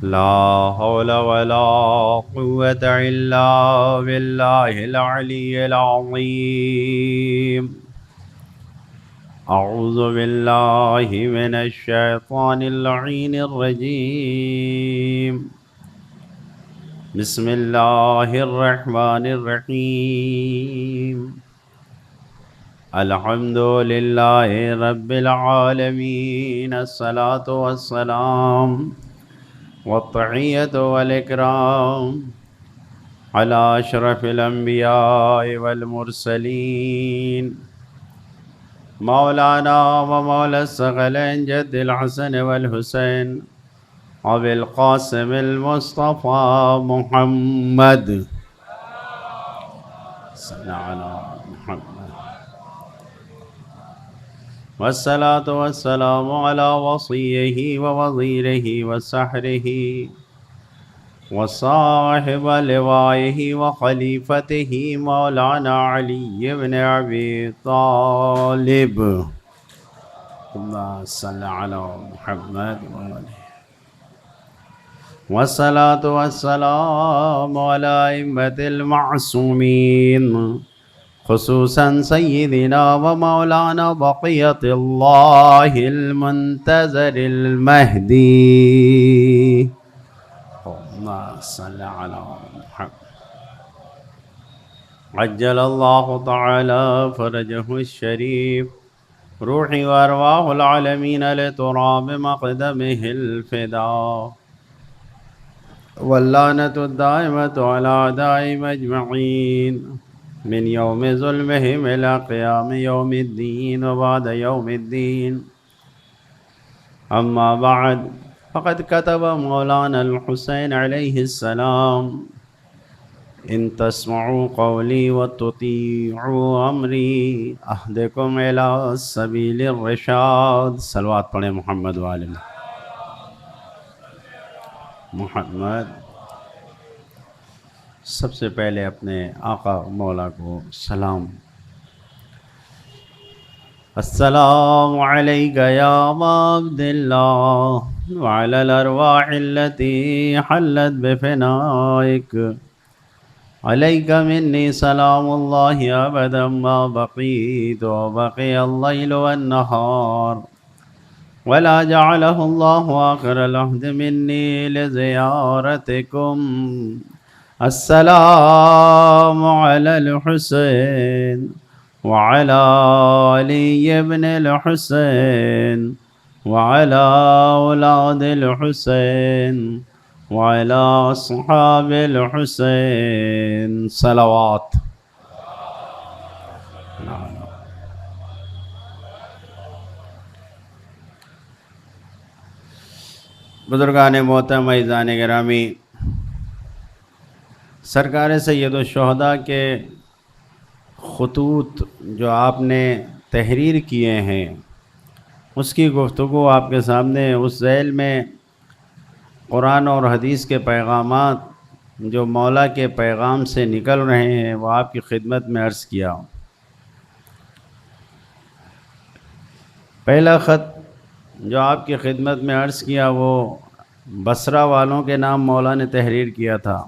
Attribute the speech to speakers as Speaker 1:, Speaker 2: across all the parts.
Speaker 1: لا حول ولا قوة إلا بالله العلي العظيم. أعوذ بالله من الشيطان اللعين الرجيم. بسم الله الرحمن الرحيم. الحمد لله رب العالمين، الصلاة والسلام والتحية والإكرام على أشرف الأنبياء والمرسلين، مولانا ومولى الثقلين جد الحسن والحسين أبي القاسم المصطفى محمد صلى على محمد، والصلاة والسلام على وصيه ووزيره وسحره وصاحب لوائه وخليفته مولانا علي بن أبي طالب. اللهم صل على محمد وآله. والصلاة والسلام على أئمة المعصومين، خصوصا سيدنا ومولانا بقية الله المنتظر المهدي. اللهم صل على محمد. عجل الله تعالى فرجه الشريف، روحي وأرواح العالمين لتراب مقدمه الفداء، واللعنة الدائمة على أعدائهم أجمعين من يوم ظلمهم إلى قيام يوم الدين وبعد يوم الدين. أما بعد، فقد كتب مولانا الحسين عليه السلام: إن تسمعوا قولي وتطيعوا أمري أهدكم إلى سبيل الرشاد. صلوات پڑھیں محمد وآل محمد. سب سے پہلے اپنے آقا مولا کو سلام. السلام علیک یا ابا عبد اللہ وعلی الارواح التي حلت بفنائک، علیک منی سلام اللہ ابدا ما بقیت وبقی اللیل والنہار، ولا جعله اللہ آخر العہد منی لزیارتکم. السلام علی الحسین وعلى علي بن الحسين وعلى أولاد الحسين وعلى أصحاب الحسين. صلوات. بزرگان محترم، عزیزان گرامی، سرکار سید الشہداء کے خطوط جو آپ نے تحریر کیے ہیں، اس کی گفتگو آپ کے سامنے اس ذیل میں قرآن اور حدیث کے پیغامات جو مولا کے پیغام سے نکل رہے ہیں وہ آپ کی خدمت میں عرض کیا. پہلا خط جو آپ کی خدمت میں عرض کیا وہ بصرہ والوں کے نام مولا نے تحریر کیا تھا،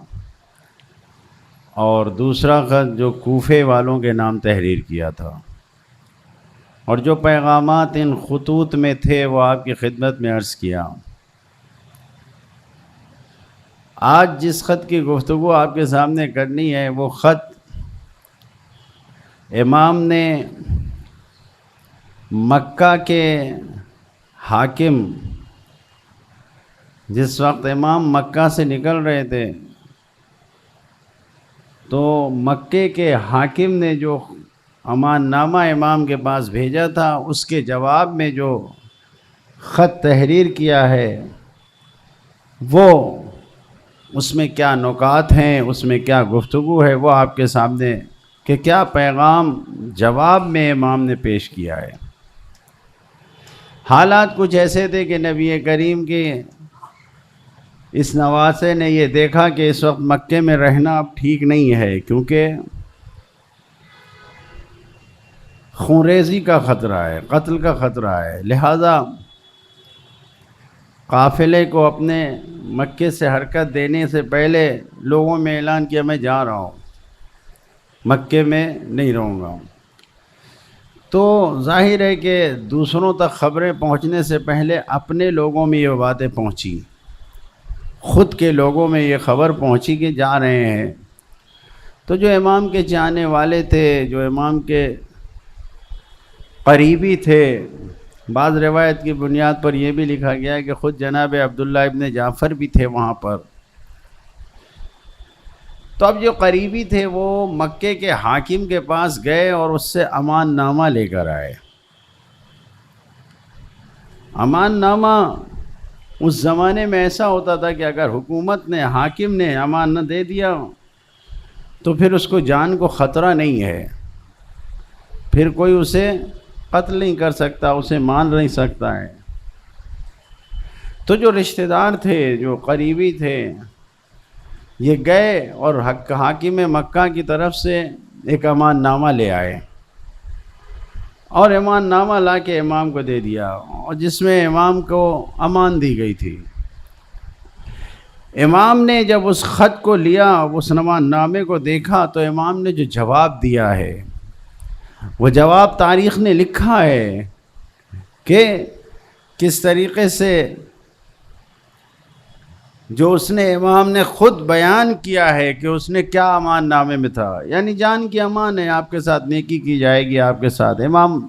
Speaker 1: اور دوسرا خط جو کوفے والوں کے نام تحریر کیا تھا، اور جو پیغامات ان خطوط میں تھے وہ آپ کی خدمت میں عرض کیا. آج جس خط کی گفتگو آپ کے سامنے کرنی ہے وہ خط امام نے مکہ کے حاکم، جس وقت امام مکہ سے نکل رہے تھے تو مکے کے حاکم نے جو امان نامہ امام کے پاس بھیجا تھا اس کے جواب میں جو خط تحریر کیا ہے وہ اس میں کیا نکات ہیں، اس میں کیا گفتگو ہے، وہ آپ کے سامنے کہ کیا پیغام جواب میں امام نے پیش کیا ہے. حالات کچھ ایسے تھے کہ نبی کریم کے اس نواسے نے یہ دیکھا کہ اس وقت مکے میں رہنا اب ٹھیک نہیں ہے، کیونکہ خونریزی کا خطرہ ہے، قتل کا خطرہ ہے. لہذا قافلے کو اپنے مکے سے حرکت دینے سے پہلے لوگوں میں اعلان کیا میں جا رہا ہوں، مکے میں نہیں رہوں گا۔ تو ظاہر ہے کہ دوسروں تک خبریں پہنچنے سے پہلے اپنے لوگوں میں یہ باتیں پہنچی، خود کے لوگوں میں یہ خبر پہنچی کہ جا رہے ہیں۔ تو جو امام کے چاہنے والے تھے، جو امام کے قریبی تھے، بعض روایت کی بنیاد پر یہ بھی لکھا گیا ہے کہ خود جناب عبداللہ ابن جعفر بھی تھے وہاں پر۔ تو اب جو قریبی تھے وہ مکے کے حاکم کے پاس گئے اور اس سے امان نامہ لے کر آئے۔ امان نامہ اس زمانے میں ایسا ہوتا تھا کہ اگر حکومت نے، حاکم نے امان نہ دے دیا تو پھر اس کو جان کو خطرہ نہیں ہے، پھر کوئی اسے قتل نہیں کر سکتا، اسے مان نہیں سکتا ہے۔ تو جو رشتہ دار تھے، جو قریبی تھے، یہ گئے اور حاکم مکہ کی طرف سے ایک امان نامہ لے آئے اور امان نامہ لا کے امام کو دے دیا، اور جس میں امام کو امان دی گئی تھی۔ امام نے جب اس خط کو لیا، اس امان نامے کو دیکھا، تو امام نے جو جواب دیا ہے، وہ جواب تاریخ نے لکھا ہے کہ کس طریقے سے جو اس نے، امام نے خود بیان کیا ہے کہ اس نے کیا امان نامے میں تھا، یعنی جان کی امان ہے، آپ کے ساتھ نیکی کی جائے گی آپ کے ساتھ۔ امام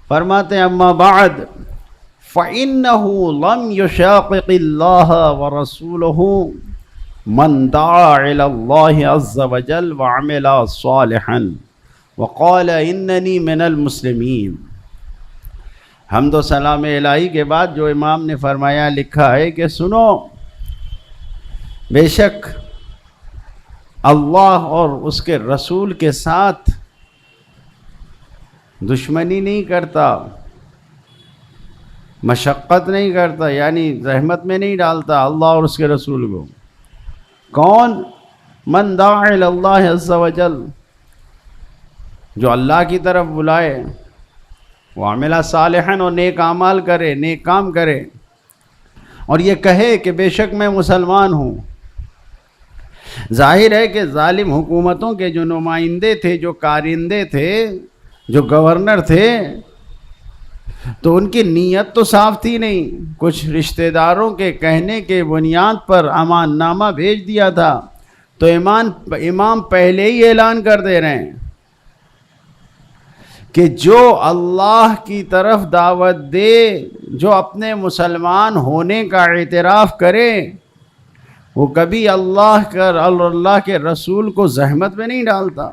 Speaker 1: فرماتے ہیں اما بعد فَإِنَّهُ لَمْ يُشَاقِقِ اللَّهَ وَرَسُولَهُ مَنْ دَعَا إِلَى اللَّهِ عَزَّ وَجَلَّ وَعَمِلَ صَالِحًا وَقَالَ إِنَّنِي مِنَ الْمُسْلِمِينَ۔ حمد و سلام الہی کے بعد جو امام نے فرمایا، لکھا ہے کہ سنو، بے شک اللہ اور اس کے رسول کے ساتھ دشمنی نہیں کرتا، مشقت نہیں کرتا، یعنی زحمت میں نہیں ڈالتا اللہ اور اس کے رسول کو۔ کون؟ من دعا الی اللہ عز وجل، جو اللہ کی طرف بلائے، وعمل صالحاً، اور نیک اعمال کرے، نیک کام کرے، اور یہ کہے کہ بے شک میں مسلمان ہوں۔ ظاہر ہے کہ ظالم حکومتوں کے جو نمائندے تھے، جو کارندے تھے، جو گورنر تھے، تو ان کی نیت تو صاف تھی نہیں، کچھ رشتہ داروں کے کہنے کے بنیاد پر امان نامہ بھیج دیا تھا۔ تو امام پہلے ہی اعلان کر دے رہے ہیں کہ جو اللہ کی طرف دعوت دے، جو اپنے مسلمان ہونے کا اعتراف کرے، وہ کبھی اللہ کے رسول کو زحمت میں نہیں ڈالتا،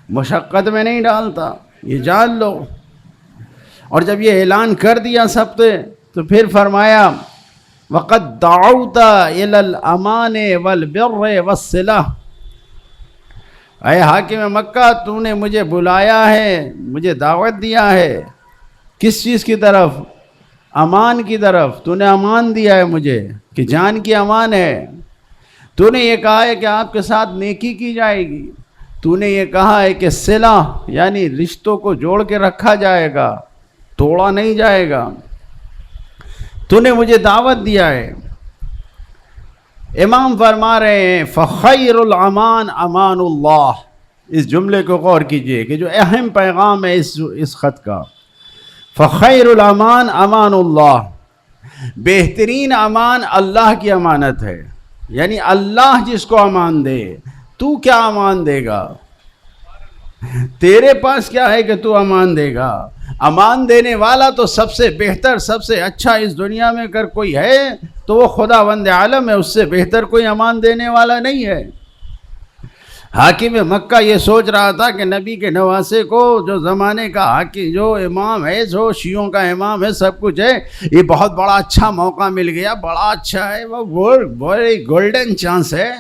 Speaker 1: مشقت میں نہیں ڈالتا، یہ جان لو۔ اور جب یہ اعلان کر دیا سب نے، تو پھر فرمایا وَقَدْ دَعَوْتَ إِلَى الْأَمَانِ وَالْبِرِّ وَالصِّلَةِ، اے حاکم مکہ، تو نے مجھے بلایا ہے، مجھے دعوت دیا ہے، کس چیز کی طرف؟ امان کی طرف۔ تو نے امان دیا ہے مجھے کہ جان کی امان ہے، تو نے یہ کہا ہے کہ آپ کے ساتھ نیکی کی جائے گی، تو نے یہ کہا ہے کہ صلہ یعنی رشتوں کو جوڑ کے رکھا جائے گا، توڑا نہیں جائے گا، تو نے مجھے دعوت دیا ہے۔ امام فرما رہے ہیں فخیر الامان امان اللہ۔ اس جملے کو غور کیجئے کہ جو اہم پیغام ہے اس خط کا، فخیر الامان امان اللہ، بہترین امان اللہ کی امانت ہے، یعنی اللہ جس کو امان دے، تو کیا امان دے گا؟ تیرے پاس کیا ہے کہ تو امان دے گا؟ امان دینے والا تو سب سے بہتر، سب سے اچھا اس دنیا میں اگر کوئی ہے تو وہ خداوند عالم ہے، اس سے بہتر کوئی امان دینے والا نہیں ہے۔ حاکم مکہ یہ سوچ رہا تھا کہ نبی کے نواسے کو، جو زمانے کا حاکم، جو امام ہے، جو شیعوں کا امام ہے، سب کچھ ہے، یہ بہت بڑا اچھا موقع مل گیا، بڑا اچھا ہے، وہ بڑی گولڈن چانس ہے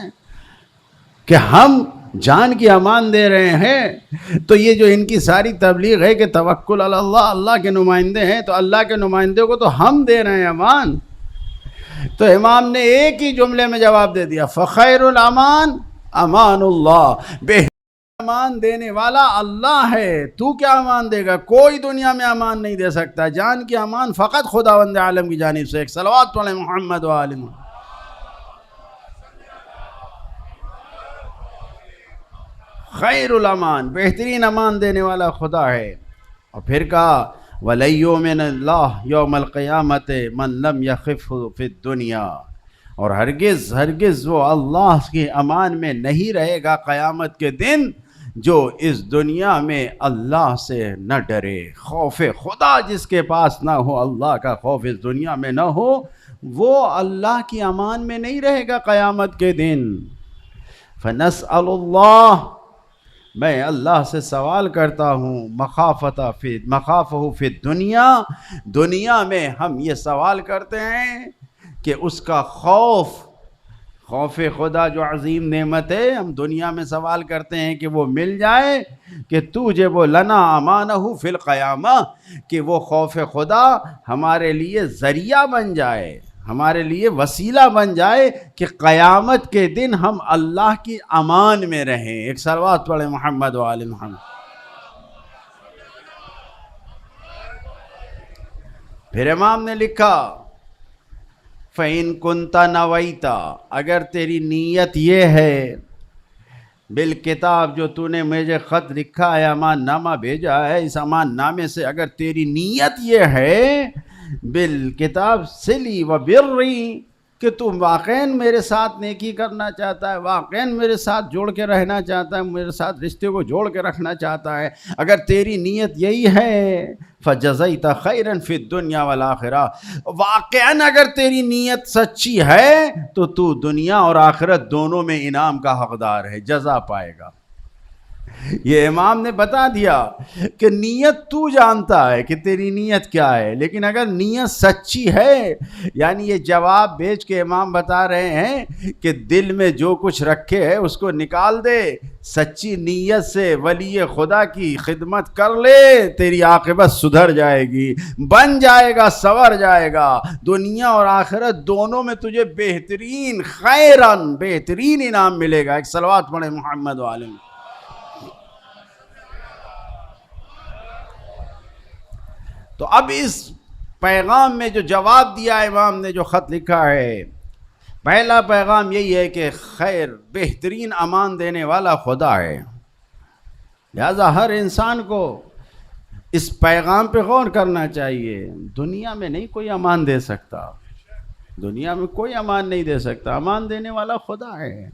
Speaker 1: کہ ہم جان کی امان دے رہے ہیں۔ تو یہ جو ان کی ساری تبلیغ ہے کہ توکل علی اللہ، اللہ کے نمائندے ہیں، تو اللہ کے نمائندے کو تو ہم دے رہے ہیں امان۔ تو امام نے ایک ہی جملے میں جواب دے دیا، فخیر الامان امان اللہ، بہترین امان دینے والا اللہ ہے، تو کیا امان دے گا؟ کوئی دنیا میں امان نہیں دے سکتا، جان کی امان فقط خداوند عالم کی جانب سے۔ ایک صلوات علی محمد و آل محمد۔ خیر الامان، بہترین امان دینے والا خدا ہے۔ اور پھر کہا وَلَيُؤْمِنَ اللَّهُ يَوْمَ الْقِيَامَةِ مَنْ لَمْ يَخِفْهُ فِي الدُّنْيَا، اور ہرگز وہ اللہ کے امان میں نہیں رہے گا قیامت کے دن جو اس دنیا میں اللہ سے نہ ڈرے۔ خوف خدا جس کے پاس نہ ہو، اللہ کا خوف اس دنیا میں نہ ہو، وہ اللہ کی امان میں نہیں رہے گا قیامت کے دن۔ فَنَسْأَلُ اللَّهِ، میں اللہ سے سوال کرتا ہوں، مخافہ فی الدنیا، دنیا میں ہم یہ سوال کرتے ہیں کہ اس کا خوف خدا جو عظیم نعمت ہے، ہم دنیا میں سوال کرتے ہیں کہ وہ مل جائے، کہ توجب لنا امانہ فی القیامہ، کہ وہ خوف خدا ہمارے لیے ذریعہ بن جائے، ہمارے لیے وسیلہ بن جائے کہ قیامت کے دن ہم اللہ کی امان میں رہیں۔ ایک صلوات پڑھیں محمد و آل محمد۔ پھر امام نے لکھا فَإِن كُنْتَ نَوَيْتَ، اگر تیری نیت یہ ہے، بالکتاب جو تو نے مجھے خط لکھا ہے، امان نامہ بھیجا ہے، اس امان نامے سے اگر تیری نیت یہ ہے بالکتاب سلی و بری، کہ تم واقعاً میرے ساتھ نیکی کرنا چاہتا ہے، واقعاً میرے ساتھ جوڑ کے رہنا چاہتا ہے، میرے ساتھ رشتے کو جوڑ کے رکھنا چاہتا ہے، اگر تیری نیت یہی ہے فَجَزَيْتَ خَيْرًا فِي الدُّنْيَا وَالْآخِرَةِ، واقعاً اگر تیری نیت سچی ہے تو دنیا اور آخرت دونوں میں انعام کا حقدار ہے، جزا پائے گا۔ یہ امام نے بتا دیا کہ نیت تو جانتا ہے کہ تیری نیت کیا ہے، لیکن اگر نیت سچی ہے، یعنی یہ جواب بیچ کے امام بتا رہے ہیں کہ دل میں جو کچھ رکھے ہے اس کو نکال دے، سچی نیت سے ولی خدا کی خدمت کر لے، تیری عاقبت سدھر جائے گی، بن جائے گا، سنور جائے گا، دنیا اور آخرت دونوں میں تجھے بہترین خیرن، بہترین انعام ملے گا۔ ایک صلوات پڑھیں محمد و آل محمد۔ تو اب اس پیغام میں جو جواب دیا امام نے، جو خط لکھا ہے، پہلا پیغام یہی ہے کہ خیر بہترین امان دینے والا خدا ہے، لہذا ہر انسان کو اس پیغام پہ غور کرنا چاہیے۔ دنیا میں نہیں کوئی امان دے سکتا، دنیا میں کوئی امان نہیں دے سکتا، امان دینے والا خدا ہے۔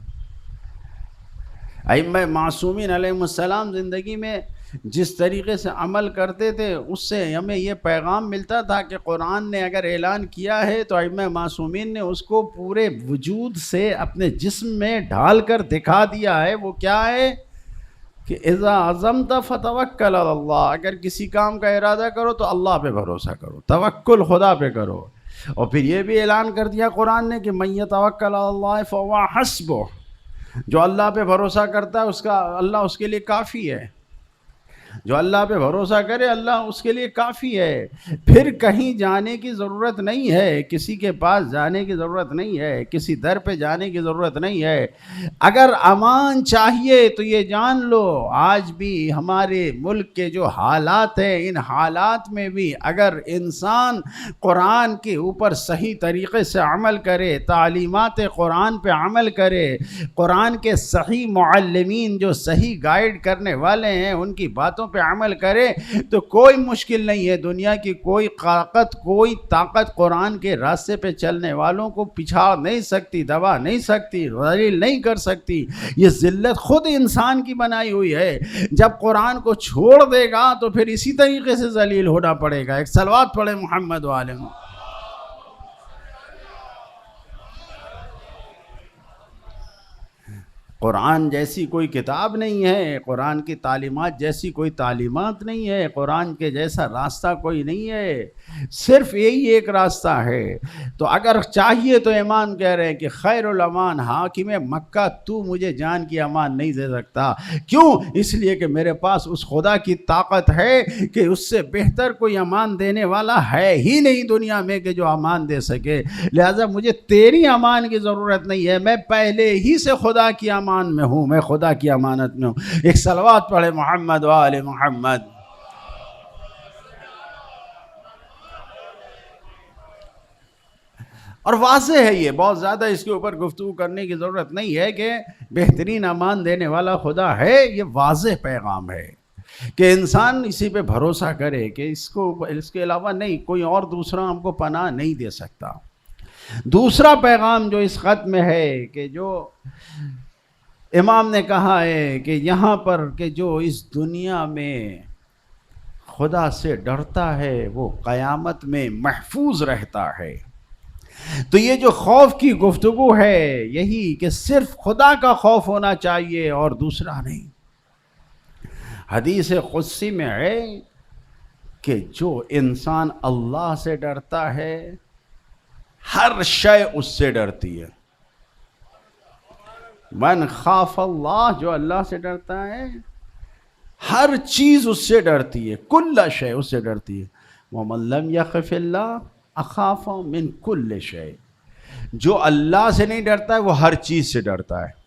Speaker 1: ائمہ معصومین علیہ السلام زندگی میں جس طریقے سے عمل کرتے تھے، اس سے ہمیں یہ پیغام ملتا تھا کہ قرآن نے اگر اعلان کیا ہے تو ائمہ معصومین نے اس کو پورے وجود سے اپنے جسم میں ڈھال کر دکھا دیا ہے۔ وہ کیا ہے کہ اذا عزمت فتوکل علی اللہ، اگر کسی کام کا ارادہ کرو تو اللہ پہ بھروسہ کرو، توکل خدا پہ کرو۔ اور پھر یہ بھی اعلان کر دیا قرآن نے کہ من یتوکل علی اللہ فہو حسبہ، جو اللہ پہ بھروسہ کرتا ہے اللہ اس کے لیے کافی ہے، جو اللہ پہ بھروسہ کرے اللہ اس کے لیے کافی ہے۔ پھر کہیں جانے کی ضرورت نہیں ہے، کسی کے پاس جانے کی ضرورت نہیں ہے، کسی در پہ جانے کی ضرورت نہیں ہے۔ اگر امان چاہیے تو یہ جان لو، آج بھی ہمارے ملک کے جو حالات ہیں، ان حالات میں بھی اگر انسان قرآن کے اوپر صحیح طریقے سے عمل کرے، تعلیمات قرآن پہ عمل کرے، قرآن کے صحیح معلمین جو صحیح گائیڈ کرنے والے ہیں ان کی باتوں پہ عمل کرے، تو کوئی مشکل نہیں ہے، دنیا کی کوئی طاقت قرآن کے راستے پہ چلنے والوں کو پچھاڑ نہیں سکتی، دبا نہیں سکتی، ذلیل نہیں کر سکتی۔ یہ ذلت خود انسان کی بنائی ہوئی ہے، جب قرآن کو چھوڑ دے گا تو پھر اسی طریقے سے ذلیل ہونا پڑے گا۔ ایک صلوات پڑھیں محمد و آل محمد۔ قرآن جیسی کوئی کتاب نہیں ہے، قرآن کی تعلیمات جیسی کوئی تعلیمات نہیں ہے، قرآن کے جیسا راستہ کوئی نہیں ہے، صرف یہی ایک راستہ ہے۔ تو اگر چاہیے تو امام کہہ رہے ہیں کہ خیر الامان حاکم مکہ، تو مجھے جان کی امان نہیں دے سکتا، کیوں؟ اس لیے کہ میرے پاس اس خدا کی طاقت ہے کہ اس سے بہتر کوئی امان دینے والا ہے ہی نہیں دنیا میں کہ جو امان دے سکے، لہٰذا مجھے تیری امان کی ضرورت نہیں ہے، میں پہلے ہی سے خدا کی امان میں ہوں، میں خدا کی امانت میں ہوں۔ ایک صلوات پڑھے محمد و آل محمد۔ اور واضح ہے، یہ بہت زیادہ اس کے اوپر گفتگو کرنے کی ضرورت نہیں ہے کہ بہترین امان دینے والا خدا ہے. یہ واضح پیغام ہے کہ انسان اسی پہ بھروسہ کرے کہ اس کے علاوہ نہیں کوئی اور دوسرا ہم کو پناہ نہیں دے سکتا. دوسرا پیغام جو اس خط میں ہے کہ جو امام نے کہا ہے کہ یہاں پر کہ جو اس دنیا میں خدا سے ڈرتا ہے وہ قیامت میں محفوظ رہتا ہے. تو یہ جو خوف کی گفتگو ہے یہی کہ صرف خدا کا خوف ہونا چاہیے اور دوسرا نہیں. حدیث قدسی میں ہے کہ جو انسان اللہ سے ڈرتا ہے ہر شے اس سے ڈرتی ہے. من خاف اللہ، جو اللہ سے ڈرتا ہے ہر چیز اس سے ڈرتی ہے، کل شے اس سے ڈرتی ہے. ومن لم یخف اللہ اخاف من کل شے، جو اللہ سے نہیں ڈرتا ہے وہ ہر چیز سے ڈرتا ہے.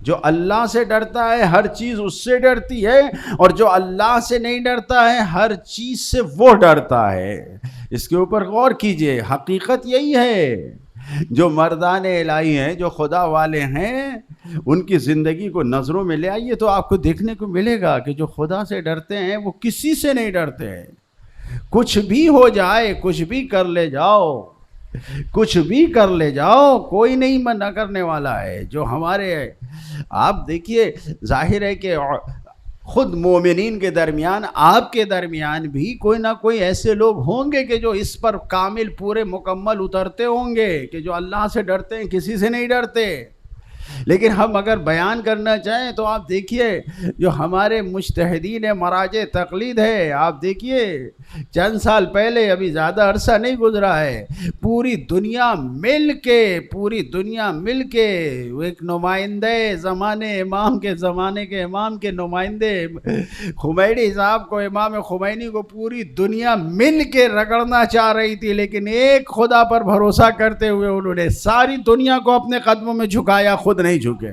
Speaker 1: جو اللہ سے ڈرتا ہے ہر چیز اس سے ڈرتی ہے، اور جو اللہ سے نہیں ڈرتا ہے ہر چیز سے وہ ڈرتا ہے. اس کے اوپر غور کیجئے، حقیقت یہی ہے. جو مردان الہی ہیں، جو خدا والے ہیں، ان کی زندگی کو نظروں میں لے آئیے تو آپ کو دیکھنے کو ملے گا کہ جو خدا سے ڈرتے ہیں وہ کسی سے نہیں ڈرتے ہیں. کچھ بھی ہو جائے، کچھ بھی کر لے جاؤ، کچھ بھی کر لے جاؤ، کوئی نہیں منع کرنے والا ہے. جو ہمارے آپ دیکھیے، ظاہر ہے کہ خود مومنین کے درمیان، آپ کے درمیان بھی کوئی نہ کوئی ایسے لوگ ہوں گے کہ جو اس پر کامل پورے مکمل اترتے ہوں گے کہ جو اللہ سے ڈرتے ہیں، کسی سے نہیں ڈرتے. لیکن ہم اگر بیان کرنا چاہیں تو آپ دیکھیے جو ہمارے مجتہدین مراجع تقلید ہے، آپ دیکھیے چند سال پہلے، ابھی زیادہ عرصہ نہیں گزرا ہے، پوری دنیا مل کے ایک نمائندے زمانے کے امام کے نمائندے خمینی صاحب کو، امام خمینی کو پوری دنیا مل کے رگڑنا چاہ رہی تھی، لیکن ایک خدا پر بھروسہ کرتے ہوئے انہوں نے ساری دنیا کو اپنے قدموں میں جھکایا، خود نہیں جھکے.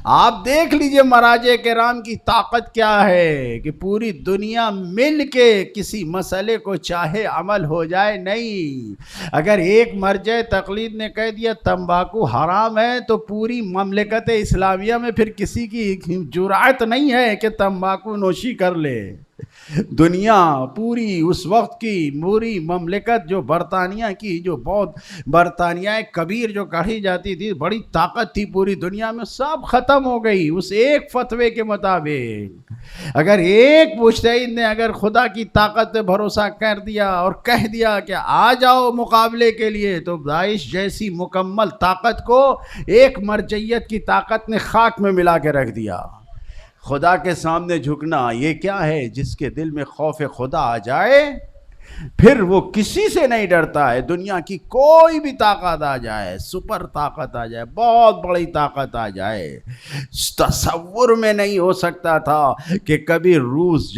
Speaker 1: آپ دیکھ لیجئے مراجع کرام کی طاقت کیا ہے کہ پوری دنیا مل کے کسی مسئلے کو چاہے عمل ہو جائے. نہیں، اگر ایک مرجع تقلید نے کہہ دیا تمباکو حرام ہے تو پوری مملکت اسلامیہ میں پھر کسی کی جرأت نہیں ہے کہ تمباکو نوشی کر لے. دنیا پوری اس وقت کی پوری مملکت جو برطانیہ کی، جو بہت برطانیہ کبیر جو کہی جاتی تھی، بڑی طاقت تھی پوری دنیا میں، سب ختم ہو گئی اس ایک فتوے کے مطابق. اگر ایک مجتہد نے اگر خدا کی طاقت پہ بھروسہ کر دیا اور کہہ دیا کہ آ جاؤ مقابلے کے لیے، تو داعش جیسی مکمل طاقت کو ایک مرجعیت کی طاقت نے خاک میں ملا کے رکھ دیا. خدا کے سامنے جھکنا یہ کیا ہے؟ جس کے دل میں خوف خدا آ جائے پھر وہ کسی سے نہیں ڈرتا ہے. دنیا کی کوئی بھی طاقت آ جائے، سپر طاقت آ جائے، بہت بڑی طاقت آ جائے، تصور میں نہیں ہو سکتا تھا کہ کبھی روس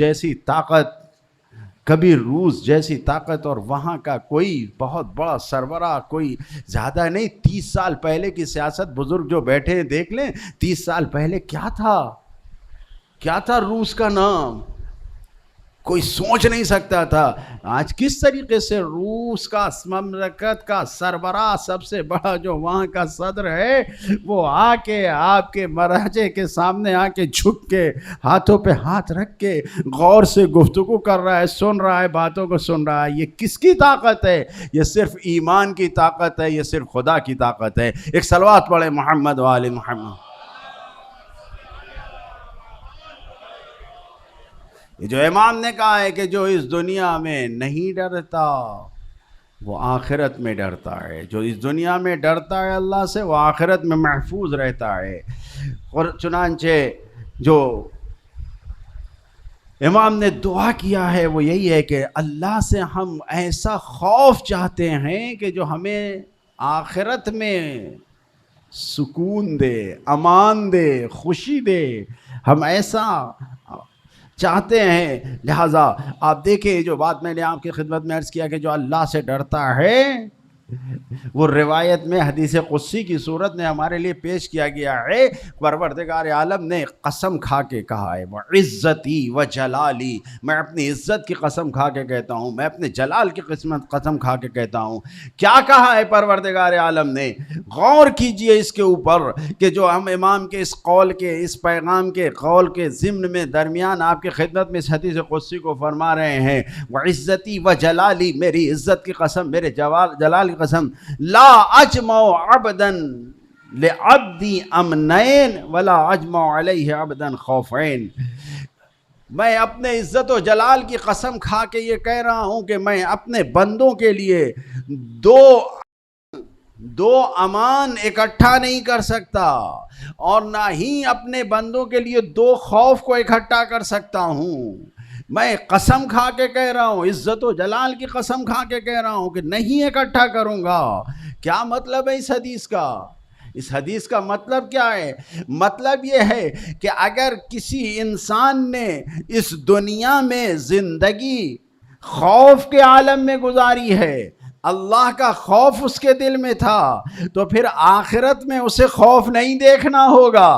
Speaker 1: جیسی طاقت اور وہاں کا کوئی بہت بڑا سربراہ، کوئی زیادہ نہیں 30 سال پہلے کی سیاست، بزرگ جو بیٹھے ہیں دیکھ لیں 30 سال پہلے کیا تھا روس کا نام، کوئی سوچ نہیں سکتا تھا. آج کس طریقے سے روس کا مملکت کا سربراہ، سب سے بڑا جو وہاں کا صدر ہے، وہ آ کے آپ کے مراجع کے سامنے آ کے جھک کے ہاتھوں پہ ہاتھ رکھ کے غور سے گفتگو کر رہا ہے، سن رہا ہے، باتوں کو سن رہا ہے. یہ کس کی طاقت ہے؟ یہ صرف ایمان کی طاقت ہے، یہ صرف خدا کی طاقت ہے. ایک صلوات پڑھے محمد و آل محمد. یہ جو امام نے کہا ہے کہ جو اس دنیا میں نہیں ڈرتا وہ آخرت میں ڈرتا ہے، جو اس دنیا میں ڈرتا ہے اللہ سے وہ آخرت میں محفوظ رہتا ہے. اور چنانچہ جو امام نے دعا کیا ہے وہ یہی ہے کہ اللہ سے ہم ایسا خوف چاہتے ہیں کہ جو ہمیں آخرت میں سکون دے، امان دے، خوشی دے. ہم ایسا چاہتے ہیں. لہٰذا آپ دیکھیں جو بات میں نے آپ کی خدمت میں عرض کیا کہ جو اللہ سے ڈرتا ہے وہ روایت میں حدیث قدسی کی صورت میں ہمارے لیے پیش کیا گیا ہے، پروردگار عالم نے قسم کھا کے کہا ہے، وہ عزتی و جلالی، میں اپنی عزت کی قسم کھا کے کہتا ہوں، میں اپنے جلال کی قسم کھا کے کہتا ہوں۔ کیا کہا ہے پروردگار عالم نے؟ غور کیجئے اس کے اوپر کہ جو ہم امام کے اس قول کے، اس پیغام کے قول کے ضمن میں درمیان آپ کی خدمت میں اس حدیث قدسی کو فرما رہے ہیں، وہ عزتی و جلالی، میری عزت کی قسم، میرے جلال کی قسم، لا اجمع عبدا لعبدی امنین ولا اجمع علیہ عبدا خوفین۔ میں اپنے عزت و جلال کی قسم کھا کے یہ کہہ رہا ہوں کہ میں اپنے بندوں کے لیے دو امان اکٹھا نہیں کر سکتا، اور نہ ہی اپنے بندوں کے لیے دو خوف کو اکٹھا کر سکتا ہوں۔ میں قسم کھا کے کہہ رہا ہوں، عزت و جلال کی قسم کھا کے کہہ رہا ہوں کہ نہیں اکٹھا کروں گا۔ کیا مطلب ہے اس حدیث کا؟ اس حدیث کا مطلب کیا ہے؟ مطلب یہ ہے کہ اگر کسی انسان نے اس دنیا میں زندگی خوف کے عالم میں گزاری ہے، اللہ کا خوف اس کے دل میں تھا، تو پھر آخرت میں اسے خوف نہیں دیکھنا ہوگا۔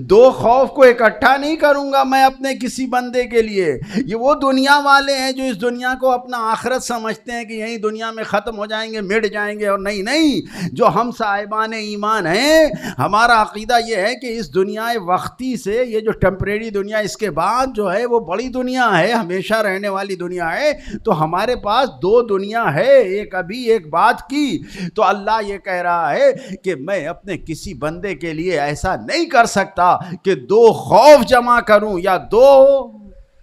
Speaker 1: دو خوف کو اکٹھا نہیں کروں گا میں اپنے کسی بندے کے لیے۔ یہ وہ دنیا والے ہیں جو اس دنیا کو اپنا آخرت سمجھتے ہیں کہ یہی دنیا میں ختم ہو جائیں گے، مٹ جائیں گے، اور نہیں، جو ہم صاحبان ایمان ہیں، ہمارا عقیدہ یہ ہے کہ اس دنیا وقتی سے، یہ جو ٹیمپریری دنیا، اس کے بعد جو ہے وہ بڑی دنیا ہے، ہمیشہ رہنے والی دنیا ہے۔ تو ہمارے پاس دو دنیا ہے، ایک ابھی ایک بعد کی۔ تو اللہ یہ کہہ رہا ہے کہ میں اپنے کسی بندے کے لیے ایسا نہیں کر سکتا کہ دو خوف جمع کروں یا دو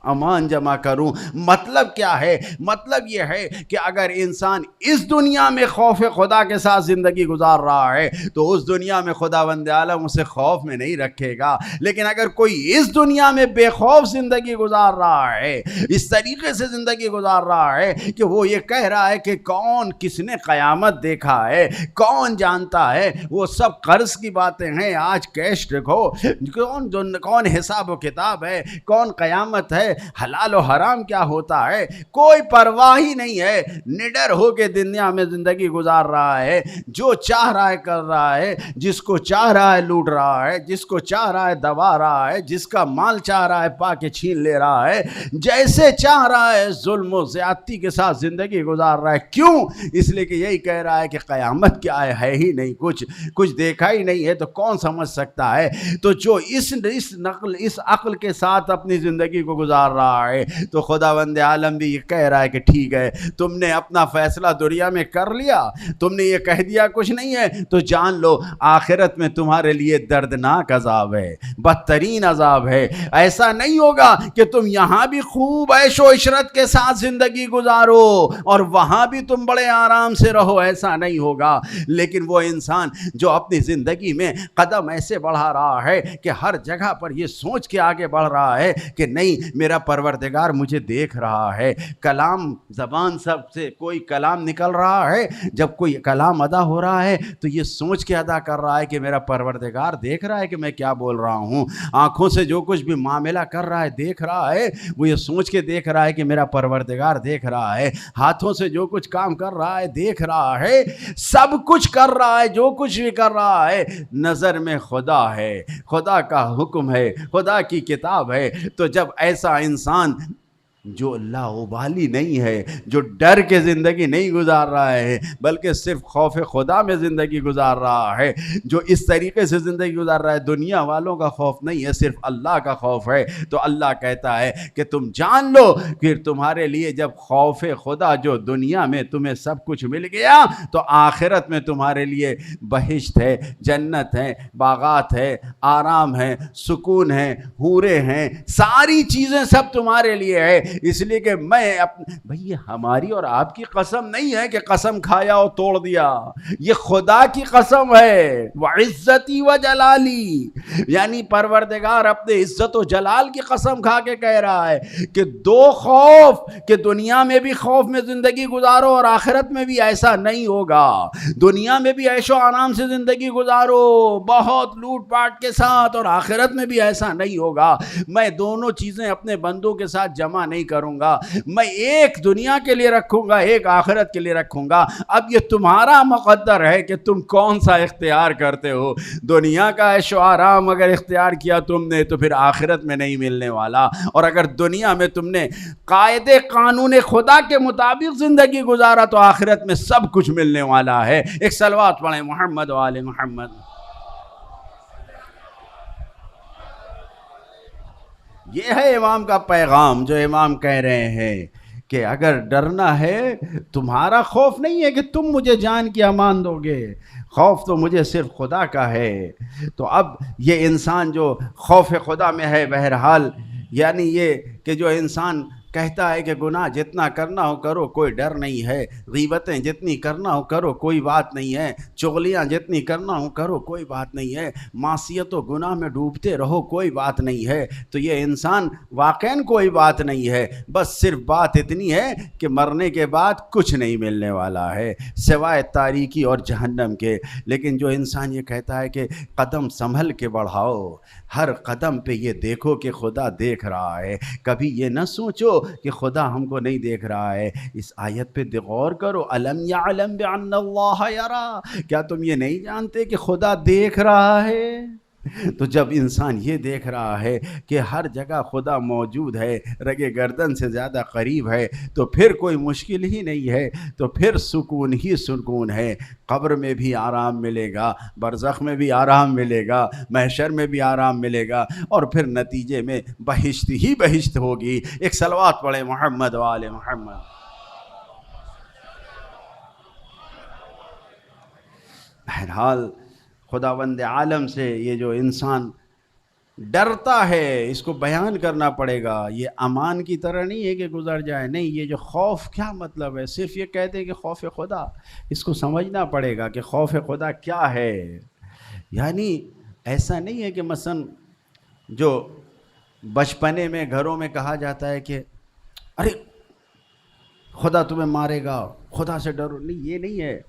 Speaker 1: امان جمع کروں۔ مطلب کیا ہے؟ مطلب یہ ہے کہ اگر انسان اس دنیا میں خوف خدا کے ساتھ زندگی گزار رہا ہے تو اس دنیا میں خداوند عالم اسے خوف میں نہیں رکھے گا، لیکن اگر کوئی اس دنیا میں بے خوف زندگی گزار رہا ہے، اس طریقے سے زندگی گزار رہا ہے کہ وہ یہ کہہ رہا ہے کہ کون کس نے قیامت دیکھا ہے، کون جانتا ہے، وہ سب قرض کی باتیں ہیں، آج کیش رکھو، کون حساب و کتاب ہے، کون قیامت ہے، حلال و حرام کیا ہوتا ہے، کوئی پرواہ ہی نہیں ہے، نڈر ہو کے دنیا میں زندگی گزار رہا ہے، جو چاہ رہا ہے کر رہا ہے، جس کو چاہ رہا ہے لوٹ رہا ہے، جس کو چاہ رہا ہے دبا رہا ہے، جس کا مال چاہ رہا ہے پا کے چھین لے رہا ہے، جیسے چاہ رہا ہے ظلم و زیادتی کے ساتھ زندگی گزار رہا ہے۔ کیوں؟ اس لیے کہ یہی کہہ رہا ہے کہ قیامت کیا ہے ہی نہیں، کچھ دیکھا ہی نہیں ہے، تو کون سمجھ سکتا ہے؟ تو جو اس عقل کے ساتھ اپنی زندگی کو گزار رہا ہے، تو خداوند عالم بھی یہ کہہ رہا ہے کہ ٹھیک ہے، تم نے اپنا فیصلہ دنیا میں کر لیا، تم نے یہ کہہ دیا کچھ نہیں ہے، تو جان لو آخرت میں تمہارے لیے دردناک عذاب ہے، بدترین عذاب ہے۔ ایسا نہیں ہوگا کہ تم یہاں بھی خوب عیش و عشرت کے ساتھ زندگی گزارو اور وہاں بھی تم بڑے آرام سے رہو، ایسا نہیں ہوگا۔ لیکن وہ انسان جو اپنی زندگی میں قدم ایسے بڑھا رہا ہے کہ ہر جگہ پر یہ سوچ کے آگے بڑھ رہا ہے کہ نہیں، میرا پروردگار مجھے دیکھ رہا ہے، کلام زبان سب سے کوئی کلام نکل رہا ہے، جب کوئی کلام ادا ہو رہا ہے تو یہ سوچ کے ادا کر رہا ہے کہ میرا پروردگار دیکھ رہا ہے کہ میں کیا بول رہا ہوں، آنکھوں سے جو کچھ بھی معاملہ کر رہا ہے دیکھ رہا ہے، وہ یہ سوچ کے دیکھ رہا ہے کہ میرا پروردگار دیکھ رہا ہے، ہاتھوں سے جو کچھ کام کر رہا ہے دیکھ رہا ہے، سب کچھ کر رہا ہے، جو کچھ بھی کر رہا ہے نظر میں خدا ہے، خدا کا حکم ہے، خدا کی کتاب ہے۔ تو جب ایسا انسان جو لاابالی نہیں ہے، جو ڈر کے زندگی نہیں گزار رہا ہے بلکہ صرف خوف خدا میں زندگی گزار رہا ہے، جو اس طریقے سے زندگی گزار رہا ہے، دنیا والوں کا خوف نہیں ہے، صرف اللہ کا خوف ہے، تو اللہ کہتا ہے کہ تم جان لو کہ تمہارے لیے جب خوف خدا، جو دنیا میں تمہیں سب کچھ مل گیا، تو آخرت میں تمہارے لیے بہشت ہے، جنت ہے، باغات ہے، آرام ہے، سکون ہے، حوریں ہیں، ساری چیزیں سب تمہارے لیے ہے۔ اس لیے کہ میں بھئی یہ ہماری اور آپ کی قسم نہیں ہے کہ قسم کھایا اور توڑ دیا، یہ خدا کی قسم ہے، وعزتی و جلالی، یعنی پروردگار اپنے عزت و جلال کی قسم کھا کے کہہ رہا ہے کہ دو خوف، کہ دنیا میں بھی خوف میں زندگی گزارو اور آخرت میں بھی ایسا نہیں ہوگا، دنیا میں بھی عیش و آرام سے زندگی گزارو بہت لوٹ پاٹ کے ساتھ، اور آخرت میں بھی ایسا نہیں ہوگا۔ میں دونوں چیزیں اپنے بندوں کے ساتھ جمع نہیں نہیں کروں گا، میں ایک دنیا کے لیے رکھوں گا، ایک آخرت کے لیے رکھوں گا۔ اب یہ تمہارا مقدر ہے کہ تم کون سا اختیار کرتے ہو۔ دنیا کا عیش و آرام اگر اختیار کیا تم نے تو پھر آخرت میں نہیں ملنے والا، اور اگر دنیا میں تم نے قاعدے قانون خدا کے مطابق زندگی گزارا تو آخرت میں سب کچھ ملنے والا ہے۔ ایک صلوات پڑھیں محمد و آل محمد۔ یہ ہے امام کا پیغام، جو امام کہہ رہے ہیں کہ اگر ڈرنا ہے، تمہارا خوف نہیں ہے کہ تم مجھے جان کی امان دو گے، خوف تو مجھے صرف خدا کا ہے۔ تو اب یہ انسان جو خوف خدا میں ہے، بہرحال یعنی یہ کہ جو انسان کہتا ہے کہ گناہ جتنا کرنا ہو کرو کوئی ڈر نہیں ہے، غیبتیں جتنی کرنا ہو کرو کوئی بات نہیں ہے، چغلیاں جتنی کرنا ہو کرو کوئی بات نہیں ہے، معصیت و گناہ میں ڈوبتے رہو کوئی بات نہیں ہے، تو یہ انسان واقعاً کوئی بات نہیں ہے، بس صرف بات اتنی ہے کہ مرنے کے بعد کچھ نہیں ملنے والا ہے سوائے تاریکی اور جہنم کے۔ لیکن جو انسان یہ کہتا ہے کہ قدم سنبھل کے بڑھاؤ، ہر قدم پہ یہ دیکھو کہ خدا دیکھ رہا ہے، کبھی یہ نہ سوچو کہ خدا ہم کو نہیں دیکھ رہا ہے۔ اس آیت پہ غور کرو، الم یعلم بان اللہ یری، کیا تم یہ نہیں جانتے کہ خدا دیکھ رہا ہے؟ تو جب انسان یہ دیکھ رہا ہے کہ ہر جگہ خدا موجود ہے، رگے گردن سے زیادہ قریب ہے، تو پھر کوئی مشکل ہی نہیں ہے، تو پھر سکون ہی سکون ہے۔ قبر میں بھی آرام ملے گا، برزخ میں بھی آرام ملے گا، محشر میں بھی آرام ملے گا، اور پھر نتیجے میں بہشت ہی بہشت ہوگی۔ ایک صلوات پڑھیں محمد و آل محمد۔ بہرحال خداوند عالم سے یہ جو انسان ڈرتا ہے، اس کو بیان کرنا پڑے گا۔ یہ امان کی طرح نہیں ہے کہ گزر جائے، نہیں، یہ جو خوف کیا مطلب ہے؟ صرف یہ کہتے ہیں کہ خوف خدا، اس کو سمجھنا پڑے گا کہ خوف خدا کیا ہے۔ یعنی ایسا نہیں ہے کہ مثلا جو بچپنے میں گھروں میں کہا جاتا ہے کہ ارے خدا تمہیں مارے گا، خدا سے ڈرو، نہیں، یہ نہیں ہے۔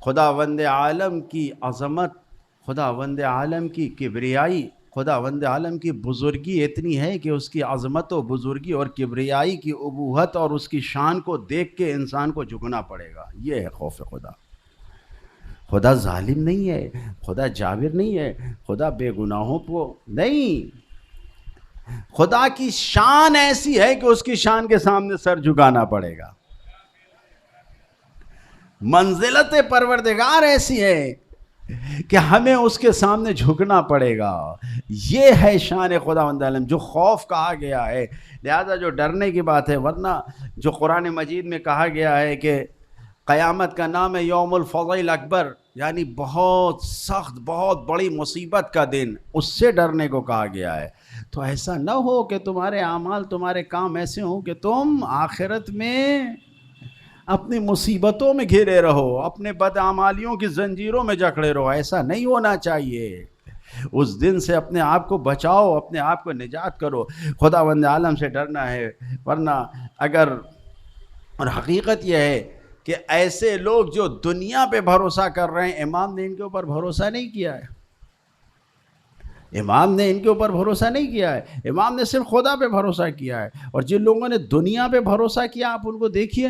Speaker 1: خداوند عالم کی عظمت، خداوند عالم کی کبریائی، خداوند عالم کی بزرگی اتنی ہے کہ اس کی عظمت و بزرگی اور کبریائی کی ابوہت اور اس کی شان کو دیکھ کے انسان کو جھکنا پڑے گا۔ یہ ہے خوف خدا۔ خدا ظالم نہیں ہے، خدا جابر نہیں ہے، خدا بے گناہوں کو نہیں، خدا کی شان ایسی ہے کہ اس کی شان کے سامنے سر جھکانا پڑے گا۔ منزلت پروردگار ایسی ہے کہ ہمیں اس کے سامنے جھکنا پڑے گا۔ یہ ہے شان خداوند عالم جو خوف کہا گیا ہے۔ لہذا جو ڈرنے کی بات ہے، ورنہ جو قرآن مجید میں کہا گیا ہے کہ قیامت کا نام ہے یوم الفضح الاکبر، یعنی بہت سخت، بہت بڑی مصیبت کا دن، اس سے ڈرنے کو کہا گیا ہے۔ تو ایسا نہ ہو کہ تمہارے اعمال، تمہارے کام ایسے ہوں کہ تم آخرت میں اپنی مصیبتوں میں گھرے رہو، اپنے بدعمالیوں کی زنجیروں میں جکڑے رہو۔ ایسا نہیں ہونا چاہیے۔ اس دن سے اپنے آپ کو بچاؤ، اپنے آپ کو نجات کرو۔ خداوند عالم سے ڈرنا ہے، ورنہ اگر، اور حقیقت یہ ہے کہ ایسے لوگ جو دنیا پہ بھروسہ کر رہے ہیں، امام نے ان کے اوپر بھروسہ نہیں کیا ہے، امام نے ان کے اوپر بھروسہ نہیں کیا ہے، امام نے صرف خدا پہ بھروسہ کیا ہے۔ اور جن لوگوں نے دنیا پہ بھروسہ کیا، آپ ان کو دیکھیے،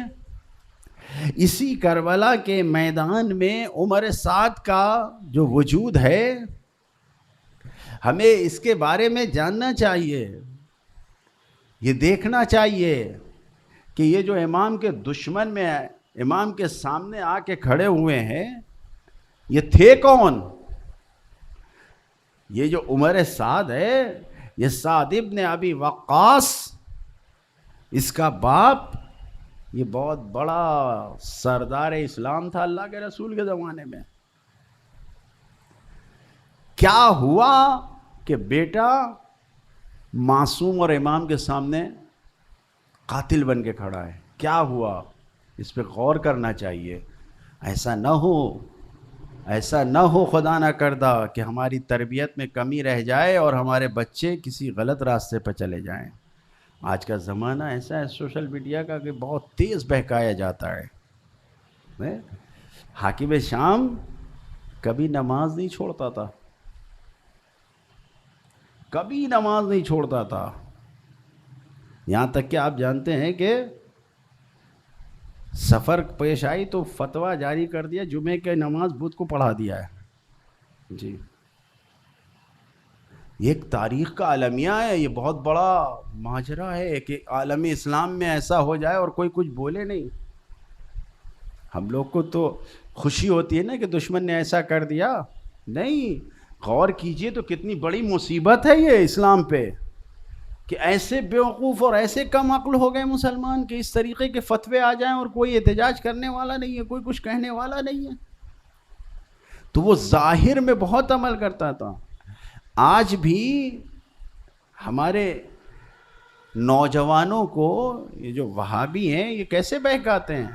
Speaker 1: اسی کربلا کے میدان میں عمر سعد کا جو وجود ہے، ہمیں اس کے بارے میں جاننا چاہیے، یہ دیکھنا چاہیے کہ یہ جو امام کے دشمن میں امام کے سامنے آ کے کھڑے ہوئے ہیں، یہ تھے کون؟ یہ جو عمر سعد ہے، یہ سعد ابن ابی وقاص، اس کا باپ، یہ بہت بڑا سردار اسلام تھا اللہ کے رسول کے زمانے میں۔ کیا ہوا کہ بیٹا معصوم اور امام کے سامنے قاتل بن کے کھڑا ہے؟ کیا ہوا؟ اس پہ غور کرنا چاہیے۔ ایسا نہ ہو خدا نہ کردہ کہ ہماری تربیت میں کمی رہ جائے اور ہمارے بچے کسی غلط راستے پہ چلے جائیں۔ آج کا زمانہ ایسا ہے سوشل میڈیا کا کہ بہت تیز بہکایا جاتا ہے۔ حاکم شام کبھی نماز نہیں چھوڑتا تھا، کبھی نماز نہیں چھوڑتا تھا، یہاں تک کہ آپ جانتے ہیں کہ سفر پیش آئی تو فتویٰ جاری کر دیا، جمعے کے نماز بدھ کو پڑھا دیا ہے جی۔ یہ ایک تاریخ کا المیہ ہے، یہ بہت بڑا ماجرا ہے کہ عالم اسلام میں ایسا ہو جائے اور کوئی کچھ بولے نہیں۔ ہم لوگ کو تو خوشی ہوتی ہے نا کہ دشمن نے ایسا کر دیا، نہیں، غور کیجئے تو کتنی بڑی مصیبت ہے یہ اسلام پہ کہ ایسے بیوقوف اور ایسے کم عقل ہو گئے مسلمان کہ اس طریقے کے فتوے آ جائیں اور کوئی احتجاج کرنے والا نہیں ہے، کوئی کچھ کہنے والا نہیں ہے۔ تو وہ ظاہر میں بہت عمل کرتا تھا۔ آج بھی ہمارے نوجوانوں کو یہ جو وہابی ہیں یہ کیسے بہکاتے ہیں،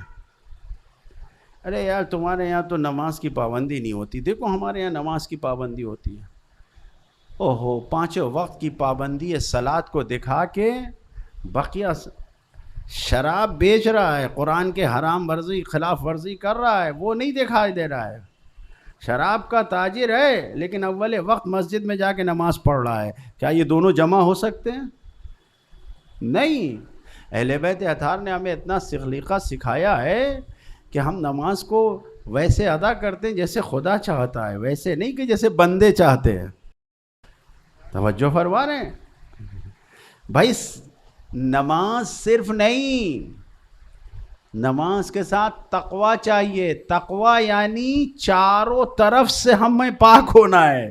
Speaker 1: ارے یار تمہارے یہاں تو نماز کی پابندی نہیں ہوتی، دیکھو ہمارے یہاں نماز کی پابندی ہوتی ہے۔ اوہو، 5 وقت کی پابندی ہے صلاۃ کو دکھا کے بقیہ شراب بیچ رہا ہے، قرآن کے حرام ورزی خلاف ورزی کر رہا ہے، وہ نہیں دکھائی دے رہا ہے۔ شراب کا تاجر ہے لیکن اول وقت مسجد میں جا کے نماز پڑھ رہا ہے، کیا یہ دونوں جمع ہو سکتے ہیں؟ نہیں۔ اہل بیت اطہار نے ہمیں اتنا سلیقہ سکھایا ہے کہ ہم نماز کو ویسے ادا کرتے ہیں جیسے خدا چاہتا ہے، ویسے نہیں کہ جیسے بندے چاہتے ہیں۔ توجہ فرما رہے ہیں بھائی، نماز صرف نہیں، نماز کے ساتھ تقوی چاہیے۔ تقوی یعنی چاروں طرف سے ہمیں پاک ہونا ہے،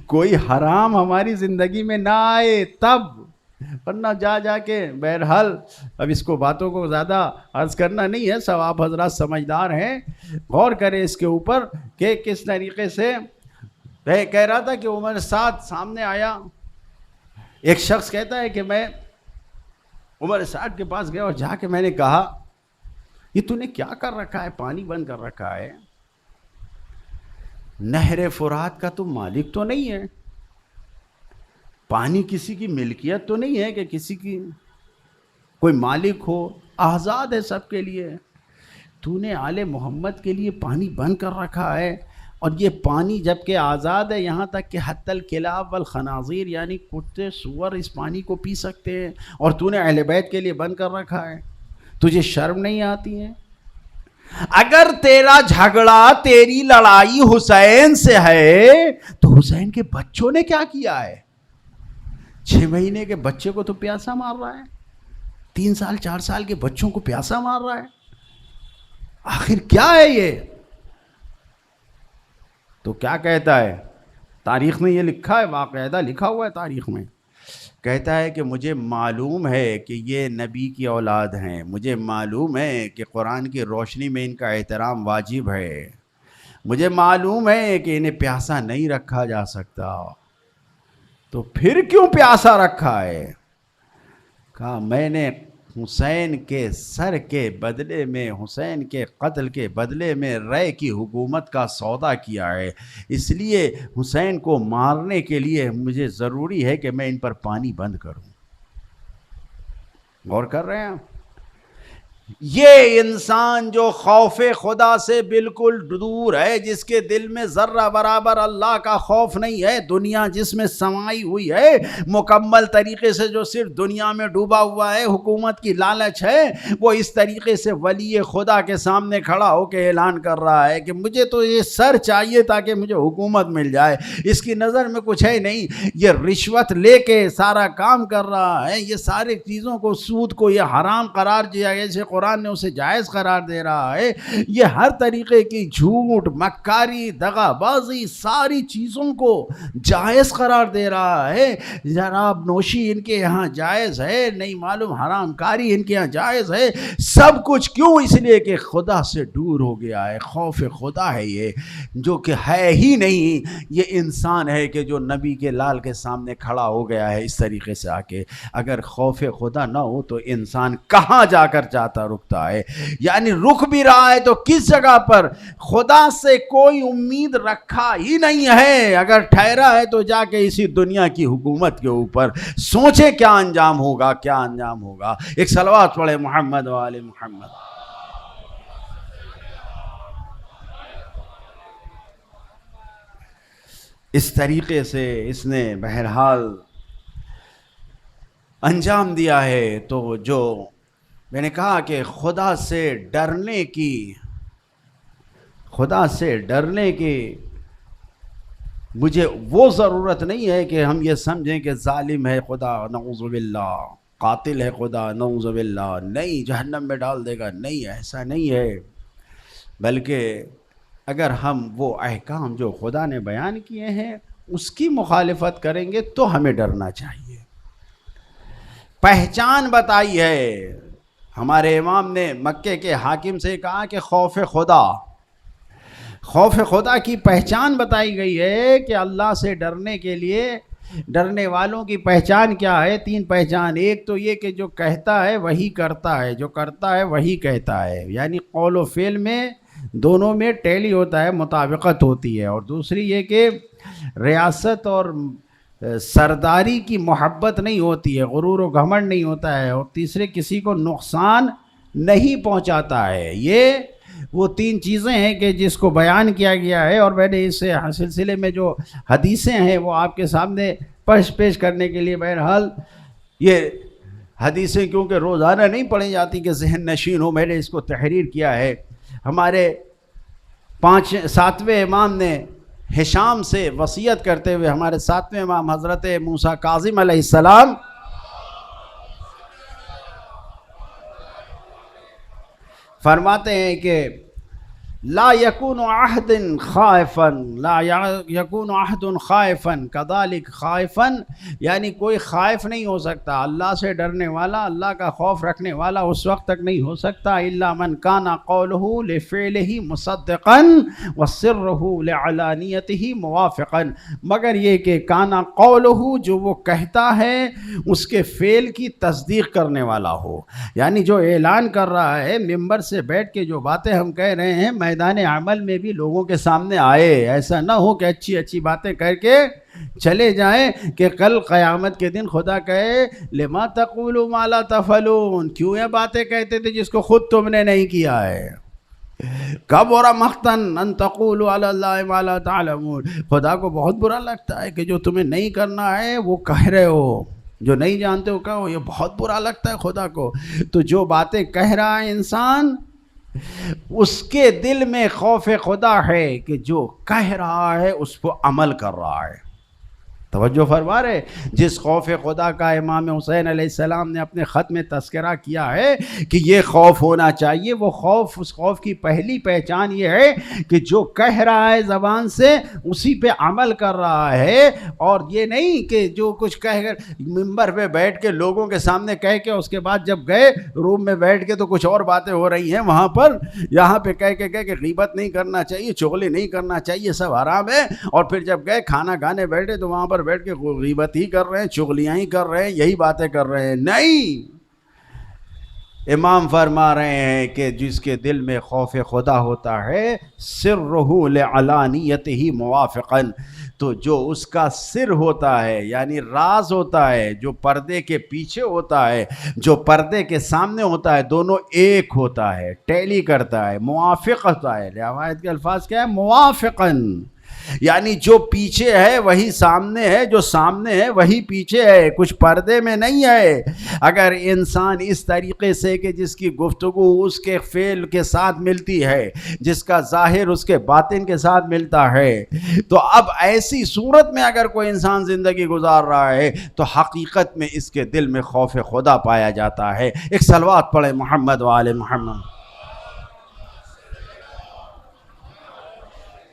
Speaker 1: کوئی حرام ہماری زندگی میں نہ آئے تب، ورنہ جا کے بہرحال اب اس کو باتوں کو زیادہ عرض کرنا نہیں ہے، سب آپ حضرات سمجھدار ہیں، غور کریں اس کے اوپر کہ کس طریقے سے۔ میں کہہ رہا تھا کہ عمر سعد سامنے آیا، ایک شخص کہتا ہے کہ میں عمر سعد کے پاس گیا اور جا کے میں نے کہا یہ تو نے کیا کر رکھا ہے، پانی بند کر رکھا ہے، نہر فرات کا تو مالک تو نہیں ہے، پانی کسی کی ملکیت تو نہیں ہے کہ کسی کی کوئی مالک ہو، آزاد ہے سب کے لیے، تو نے آل محمد کے لیے پانی بند کر رکھا ہے، اور یہ پانی جبکہ آزاد ہے یہاں تک کہ حتی الکلاب والخنازیر یعنی کتے سور اس پانی کو پی سکتے ہیں، اور تو نے اہل بیت کے لیے بند کر رکھا ہے، تجھے شرم نہیں آتی ہے؟ اگر تیرا جھگڑا تیری لڑائی حسین سے ہے تو حسین کے بچوں نے کیا کیا ہے؟ 6 مہینے کے بچے کو تو پیاسا مار رہا ہے، 3 سال 4 سال کے بچوں کو پیاسا مار رہا ہے، آخر کیا ہے یہ؟ تو کیا کہتا ہے؟ تاریخ میں یہ لکھا ہے، باقاعدہ لکھا ہوا ہے تاریخ میں، کہتا ہے کہ مجھے معلوم ہے کہ یہ نبی کی اولاد ہیں، مجھے معلوم ہے کہ قرآن کی روشنی میں ان کا احترام واجب ہے، مجھے معلوم ہے کہ انہیں پیاسا نہیں رکھا جا سکتا، تو پھر کیوں پیاسا رکھا ہے؟ کہا میں نے حسین کے سر کے بدلے میں، حسین کے قتل کے بدلے میں رے کی حکومت کا سودا کیا ہے، اس لیے حسین کو مارنے کے لیے مجھے ضروری ہے کہ میں ان پر پانی بند کروں۔ غور کر رہے ہیں؟ یہ انسان جو خوف خدا سے بالکل دور ہے، جس کے دل میں ذرہ برابر اللہ کا خوف نہیں ہے، دنیا جس میں سمائی ہوئی ہے مکمل طریقے سے، جو صرف دنیا میں ڈوبا ہوا ہے، حکومت کی لالچ ہے، وہ اس طریقے سے ولی خدا کے سامنے کھڑا ہو کے اعلان کر رہا ہے کہ مجھے تو یہ سر چاہیے تاکہ مجھے حکومت مل جائے، اس کی نظر میں کچھ ہے نہیں، یہ رشوت لے کے سارا کام کر رہا ہے، یہ سارے چیزوں کو، سود کو یہ حرام قرار دیا گیا، جیسے قرآن نے اسے جائز قرار دے رہا ہے، یہ ہر طریقے کی جھوٹ، مکاری، دغا بازی، ساری چیزوں کو جائز قرار دے رہا ہے، شراب نوشی ان کے یہاں جائز ہے، نہیں معلوم حرام کاری ان کے یہاں جائز ہے، سب کچھ کیوں؟ اس لیے کہ خدا سے دور ہو گیا ہے، خوف خدا ہے یہ، جو کہ ہے ہی نہیں، یہ انسان ہے کہ جو نبی کے لال کے سامنے کھڑا ہو گیا ہے اس طریقے سے آ کے۔ اگر خوف خدا نہ ہو تو انسان کہاں جا کر جاتا رکتا ہے، یعنی رک بھی رہا ہے تو کس جگہ پر؟ خدا سے کوئی امید رکھا ہی نہیں ہے، اگر ٹھہرا ہے تو جا کے اسی دنیا کی حکومت کے اوپر سوچے کیا انجام ہوگا، کیا انجام ہوگا۔ ایک صلوات پڑھے محمد و آل محمد۔ اس طریقے سے اس نے بہرحال انجام دیا ہے۔ تو جو میں نے کہا کہ خدا سے ڈرنے کی مجھے وہ ضرورت نہیں ہے کہ ہم یہ سمجھیں کہ ظالم ہے خدا، نعوذ باللہ، قاتل ہے خدا، نعوذ باللہ، نہیں جہنم میں ڈال دے گا، نہیں، ایسا نہیں ہے۔ بلکہ اگر ہم وہ احکام جو خدا نے بیان کیے ہیں اس کی مخالفت کریں گے تو ہمیں ڈرنا چاہیے۔ پہچان بتائی ہے ہمارے امام نے مکے کے حاکم سے کہا کہ خوف خدا کی پہچان بتائی گئی ہے کہ اللہ سے ڈرنے کے لیے ڈرنے والوں کی پہچان کیا ہے؟ 3 پہچان۔ ایک تو یہ کہ جو کہتا ہے وہی کرتا ہے، جو کرتا ہے وہی کہتا ہے، یعنی قول و فعل میں دونوں میں ٹیلی ہوتا ہے، مطابقت ہوتی ہے۔ اور دوسری یہ کہ ریاست اور سرداری کی محبت نہیں ہوتی ہے، غرور و گھمنڈ نہیں ہوتا ہے، اور تیسرے کسی کو نقصان نہیں پہنچاتا ہے۔ یہ وہ 3 چیزیں ہیں کہ جس کو بیان کیا گیا ہے، اور میں نے اس سلسلے میں جو حدیثیں ہیں وہ آپ کے سامنے پیش کرنے کے لیے، بہرحال یہ حدیثیں کیونکہ روزانہ نہیں پڑھی جاتی کہ ذہن نشین ہو، میں نے اس کو تحریر کیا ہے۔ ہمارے 7ویں امام نے ہشام سے وصیت کرتے ہوئے، ہمارے 7ویں امام حضرت موسیٰ کاظم علیہ السلام فرماتے ہیں کہ لا يكون عهد خائفا، لا يكون عهد خائفا كذلك خائفا، یعنی کوئی خائف نہیں ہو سکتا، اللہ سے ڈرنے والا، اللہ کا خوف رکھنے والا اس وقت تک نہیں ہو سکتا، الا من كان قوله لفعله مصدقا وسره لعلانيته موافقا، مگر یہ کہ کانا قوله جو وہ کہتا ہے اس کے فعل کی تصدیق کرنے والا ہو، یعنی جو اعلان کر رہا ہے ممبر سے بیٹھ کے جو باتیں ہم کہہ رہے ہیں میدان عمل میں بھی لوگوں کے سامنے آئے، ایسا نہ ہو کہ اچھی باتیں کر کے چلے جائیں کہ کل قیامت کے دن خدا کہے لما تقولوا ما لا تفعلون، کیوں یہ باتیں کہتے تھے جس کو خود تم نے نہیں کیا ہے۔ کبر مقتا ان تقولوا علی اللہ ما لا تعلمون، خدا کو بہت برا لگتا ہے کہ جو تمہیں نہیں کرنا ہے وہ کہہ رہے ہو، جو نہیں جانتے ہو کہو، یہ بہت برا لگتا ہے خدا کو۔ تو جو باتیں کہہ رہا ہے انسان، اس کے دل میں خوف خدا ہے کہ جو کہہ رہا ہے اس کو عمل کر رہا ہے۔ توجہ فرما رہے، جس خوف خدا کا امام حسین علیہ السلام نے اپنے خط میں تذکرہ کیا ہے کہ یہ خوف ہونا چاہیے، وہ خوف، اس خوف کی پہلی پہچان یہ ہے کہ جو کہہ رہا ہے زبان سے اسی پہ عمل کر رہا ہے، اور یہ نہیں کہ جو کچھ کہہ کر ممبر پہ بیٹھ کے لوگوں کے سامنے کہہ کے اس کے بعد جب گئے روم میں بیٹھ کے تو کچھ اور باتیں ہو رہی ہیں وہاں پر، یہاں پہ کہہ کے کہ غیبت نہیں کرنا چاہیے، چغلی نہیں کرنا چاہیے، سب حرام ہے، اور پھر جب گئے کھانا کھانے بیٹھے تو وہاں پر بیٹھ کے غیبت ہی کر رہے ہیں، چغلیاں ہی کر رہے ہیں، یہی باتیں کر رہے ہیں۔ نہیں، امام فرما رہے ہیں کہ جس کے دل میں خوف خدا ہوتا ہے سرہ لعلانیتہ موافقا، تو جو اس کا سر ہوتا ہے یعنی راز ہوتا ہے، جو پردے کے پیچھے ہوتا ہے، جو پردے کے سامنے ہوتا ہے، دونوں ایک ہوتا ہے، ٹیلی کرتا ہے، موافق ہوتا ہے۔ روایت کے الفاظ کیا ہے؟ موافقاً، یعنی جو پیچھے ہے وہی سامنے ہے، جو سامنے ہے وہی پیچھے ہے، کچھ پردے میں نہیں ہے۔ اگر انسان اس طریقے سے کہ جس کی گفتگو اس کے فعل کے ساتھ ملتی ہے، جس کا ظاہر اس کے باطن کے ساتھ ملتا ہے، تو اب ایسی صورت میں اگر کوئی انسان زندگی گزار رہا ہے تو حقیقت میں اس کے دل میں خوف خدا پایا جاتا ہے۔ ایک صلوات پڑھیں محمد و آل محمد۔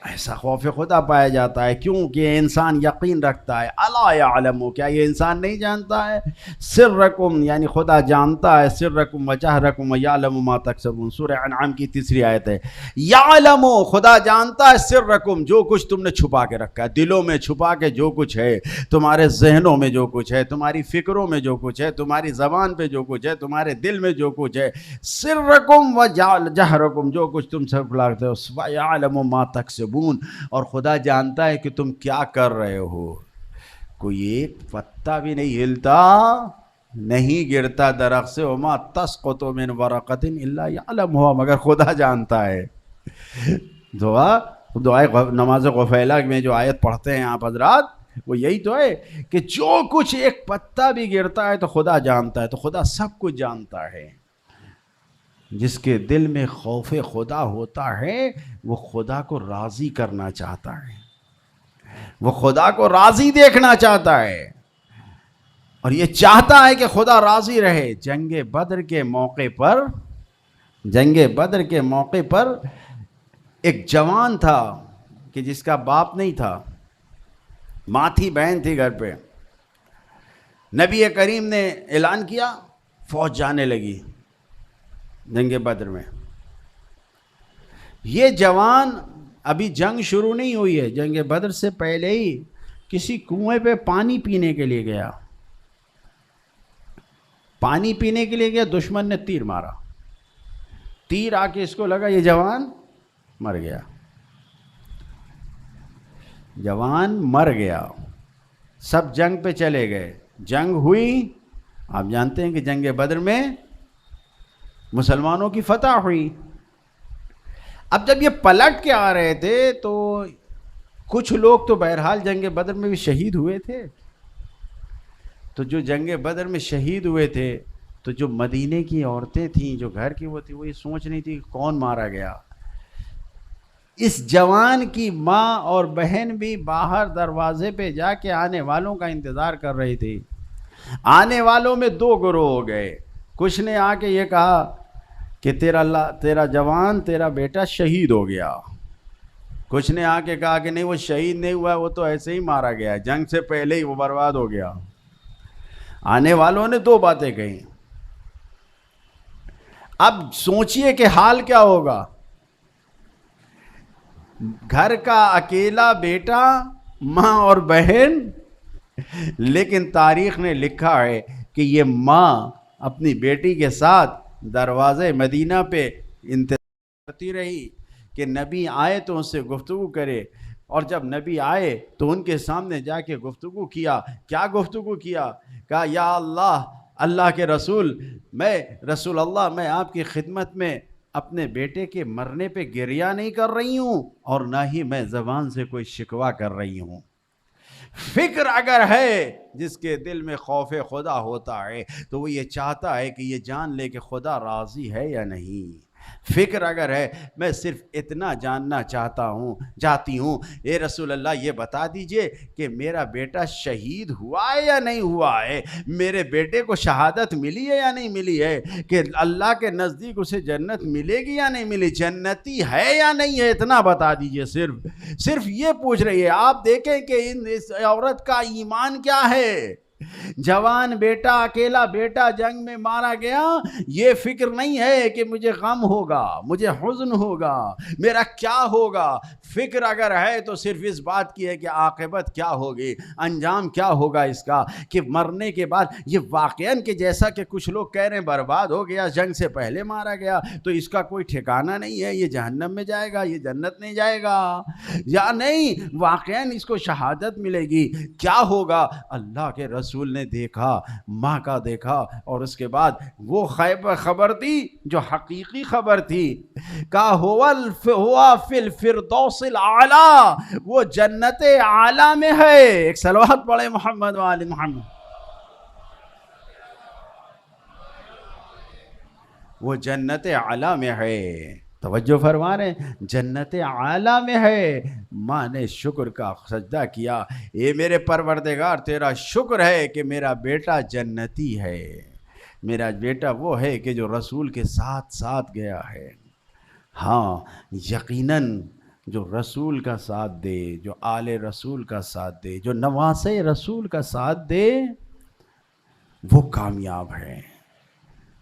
Speaker 1: ایسا خوف خدا پایا جاتا ہے کیونکہ انسان یقین رکھتا ہے۔ الا یعلم، کیا یہ انسان نہیں جانتا ہے؟ سرکم، یعنی خدا جانتا ہے، سرکم و جہرکم و یعلم ما تکسبون، سورہ انعام کی 3 آیت ہے۔ یعلم، خدا جانتا ہے، سرکم، جو کچھ تم نے چھپا کے رکھا ہے، دلوں میں چھپا کے جو کچھ ہے، تمہارے ذہنوں میں جو کچھ ہے، تمہاری فکروں میں جو کچھ ہے، تمہاری زبان پہ جو کچھ ہے، تمہارے دل میں جو کچھ ہے، سرکم و جہرکم، جو کچھ تم سب لاتے ہو، یعلم ما تکسبون، اور خدا جانتا ہے کہ تم کیا کر رہے ہو۔ کوئی ایک پتا بھی نہیں ہلتا، نہیں گرتا درخت سے، وما تسقط من ورقۃ الا یعلمها، مگر خدا جانتا ہے۔ دعائے نماز غفیلہ میں جو آیت پڑھتے ہیں آپ حضرات، وہ یہی تو ہے کہ جو کچھ ایک پتا بھی گرتا ہے تو خدا جانتا ہے، تو خدا سب کچھ جانتا ہے۔ جس کے دل میں خوف خدا ہوتا ہے وہ خدا کو راضی کرنا چاہتا ہے، وہ خدا کو راضی دیکھنا چاہتا ہے، اور یہ چاہتا ہے کہ خدا راضی رہے۔ جنگ بدر کے موقع پر ایک جوان تھا کہ جس کا باپ نہیں تھا، ماں تھی، بہن تھی گھر پہ۔ نبی کریم نے اعلان کیا، فوج جانے لگی جنگ بدر میں۔ یہ جوان ابھی جنگ شروع نہیں ہوئی ہے، جنگ بدر سے پہلے ہی کسی کنویں پہ پانی پینے کے لیے گیا، پانی پینے کے لیے گیا، دشمن نے تیر مارا، تیر آ کے اس کو لگا، یہ جوان مر گیا، جوان مر گیا۔ سب جنگ پہ چلے گئے، جنگ ہوئی، آپ جانتے ہیں کہ جنگ بدر میں مسلمانوں کی فتح ہوئی۔ اب جب یہ پلٹ کے آ رہے تھے تو کچھ لوگ تو بہرحال جنگ بدر میں بھی شہید ہوئے تھے، تو جو جنگ بدر میں شہید ہوئے تھے تو جو مدینے کی عورتیں تھیں، جو گھر کی وہ تھی، وہ یہ سوچ رہی تھی کہ کون مارا گیا۔ اس جوان کی ماں اور بہن بھی باہر دروازے پہ جا کے آنے والوں کا انتظار کر رہی تھی۔ آنے والوں میں دو گروہ ہو گئے، کچھ نے آ کے یہ کہا کہ تیرا جوان، تیرا بیٹا شہید ہو گیا، کچھ نے آ کے کہا کہ نہیں، وہ شہید نہیں ہوا، وہ تو ایسے ہی مارا گیا، جنگ سے پہلے ہی وہ برباد ہو گیا۔ آنے والوں نے دو باتیں کہیں۔ اب سوچئے کہ حال کیا ہوگا، گھر کا اکیلا بیٹا، ماں اور بہن، لیکن تاریخ نے لکھا ہے کہ یہ ماں اپنی بیٹی کے ساتھ دروازے مدینہ پہ انتظار کرتی رہی کہ نبی آئے تو ان سے گفتگو کرے، اور جب نبی آئے تو ان کے سامنے جا کے گفتگو کیا۔ کیا گفتگو کیا؟ کہا یا اللہ کے رسول، رسول اللہ، میں آپ کی خدمت میں اپنے بیٹے کے مرنے پہ گریہ نہیں کر رہی ہوں، اور نہ ہی میں زبان سے کوئی شکوہ کر رہی ہوں۔ فکر اگر ہے، جس کے دل میں خوف خدا ہوتا ہے تو وہ یہ چاہتا ہے کہ یہ جان لے کہ خدا راضی ہے یا نہیں۔ فکر اگر ہے، میں صرف اتنا جاننا چاہتی ہوں، اے رسول اللہ یہ بتا دیجئے کہ میرا بیٹا شہید ہوا ہے یا نہیں ہوا ہے، میرے بیٹے کو شہادت ملی ہے یا نہیں ملی ہے، کہ اللہ کے نزدیک اسے جنت ملے گی یا نہیں ملی، جنتی ہے یا نہیں ہے، اتنا بتا دیجئے۔ صرف یہ پوچھ رہی ہے۔ آپ دیکھیں کہ اس عورت کا ایمان کیا ہے۔ جوان بیٹا، اکیلا بیٹا جنگ میں مارا گیا، یہ فکر نہیں ہے کہ مجھے غم ہوگا، مجھے حزن ہوگا، میرا کیا ہوگا۔ فکر اگر ہے تو صرف اس بات کی ہے کہ عاقبت کیا ہوگی، انجام کیا ہوگا اس کا، کہ مرنے کے بعد یہ واقعاً کہ جیسا کہ کچھ لوگ کہہ رہے ہیں برباد ہو گیا، جنگ سے پہلے مارا گیا تو اس کا کوئی ٹھکانہ نہیں ہے، یہ جہنم میں جائے گا، یہ جنت نہیں جائے گا، یا نہیں واقعاً اس کو شہادت ملے گی۔ کیا ہوگا؟ اللہ کے رسول نے دیکھا، ماں کا دیکھا، اور اس کے بعد وہ خبر تھی جو حقیقی خبر تھی، کہ ہوا فی الفردوس الاعلی، وہ جنت اعلی میں ہے۔ ایک صلوات پڑھے محمد وآل محمد۔ وہ جنت اعلی میں ہے، توجہ فرما رہے ہیں، جنت اعلی میں ہے۔ ماں نے شکر کا سجدہ کیا، اے میرے پروردگار تیرا شکر ہے کہ میرا بیٹا جنتی ہے، میرا بیٹا وہ ہے کہ جو رسول کے ساتھ ساتھ گیا ہے۔ ہاں یقیناً جو رسول کا ساتھ دے، جو آل رسول کا ساتھ دے، جو نواسے رسول کا ساتھ دے، وہ کامیاب ہے۔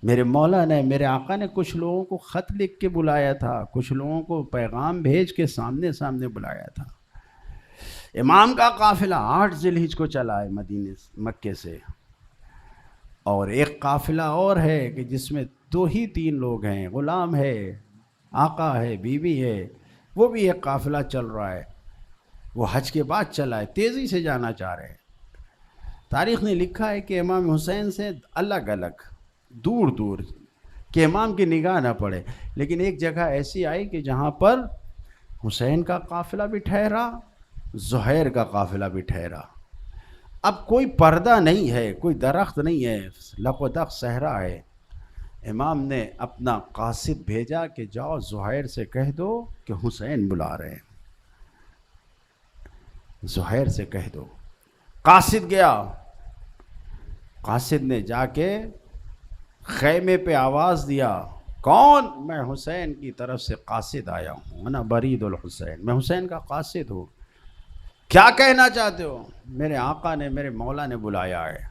Speaker 1: میرے مولا نے، میرے آقا نے کچھ لوگوں کو خط لکھ کے بلایا تھا، کچھ لوگوں کو پیغام بھیج کے سامنے بلایا تھا۔ امام کا قافلہ 8 ذی الحجہ کو چلا ہے مکے سے، اور ایک قافلہ اور ہے کہ جس میں 2 ہی 3 لوگ ہیں، غلام ہے، آقا ہے، بیوی ہے، وہ بھی ایک قافلہ چل رہا ہے، وہ حج کے بعد چلا ہے، تیزی سے جانا چاہ رہے ہیں۔ تاریخ نے لکھا ہے کہ امام حسین سے الگ الگ، دور دور، کہ امام کی نگاہ نہ پڑے، لیکن ایک جگہ ایسی آئی کہ جہاں پر حسین کا قافلہ بھی ٹھہرا، زہیر کا قافلہ بھی ٹھہرا، اب کوئی پردہ نہیں ہے، کوئی درخت نہیں ہے، لقدق صحرا ہے۔ امام نے اپنا قاصد بھیجا کہ جاؤ زہیر سے کہہ دو کہ حسین بلا رہے ہیں، زہیر سے کہہ دو۔ قاصد گیا، قاصد نے جا کے خیمے پہ آواز دیا، کون؟ میں حسین کی طرف سے قاصد آیا ہوں، انا برید الحسین، میں حسین کا قاصد ہوں، کیا کہنا چاہتے ہو؟ میرے آقا نے، میرے مولا نے بلایا ہے۔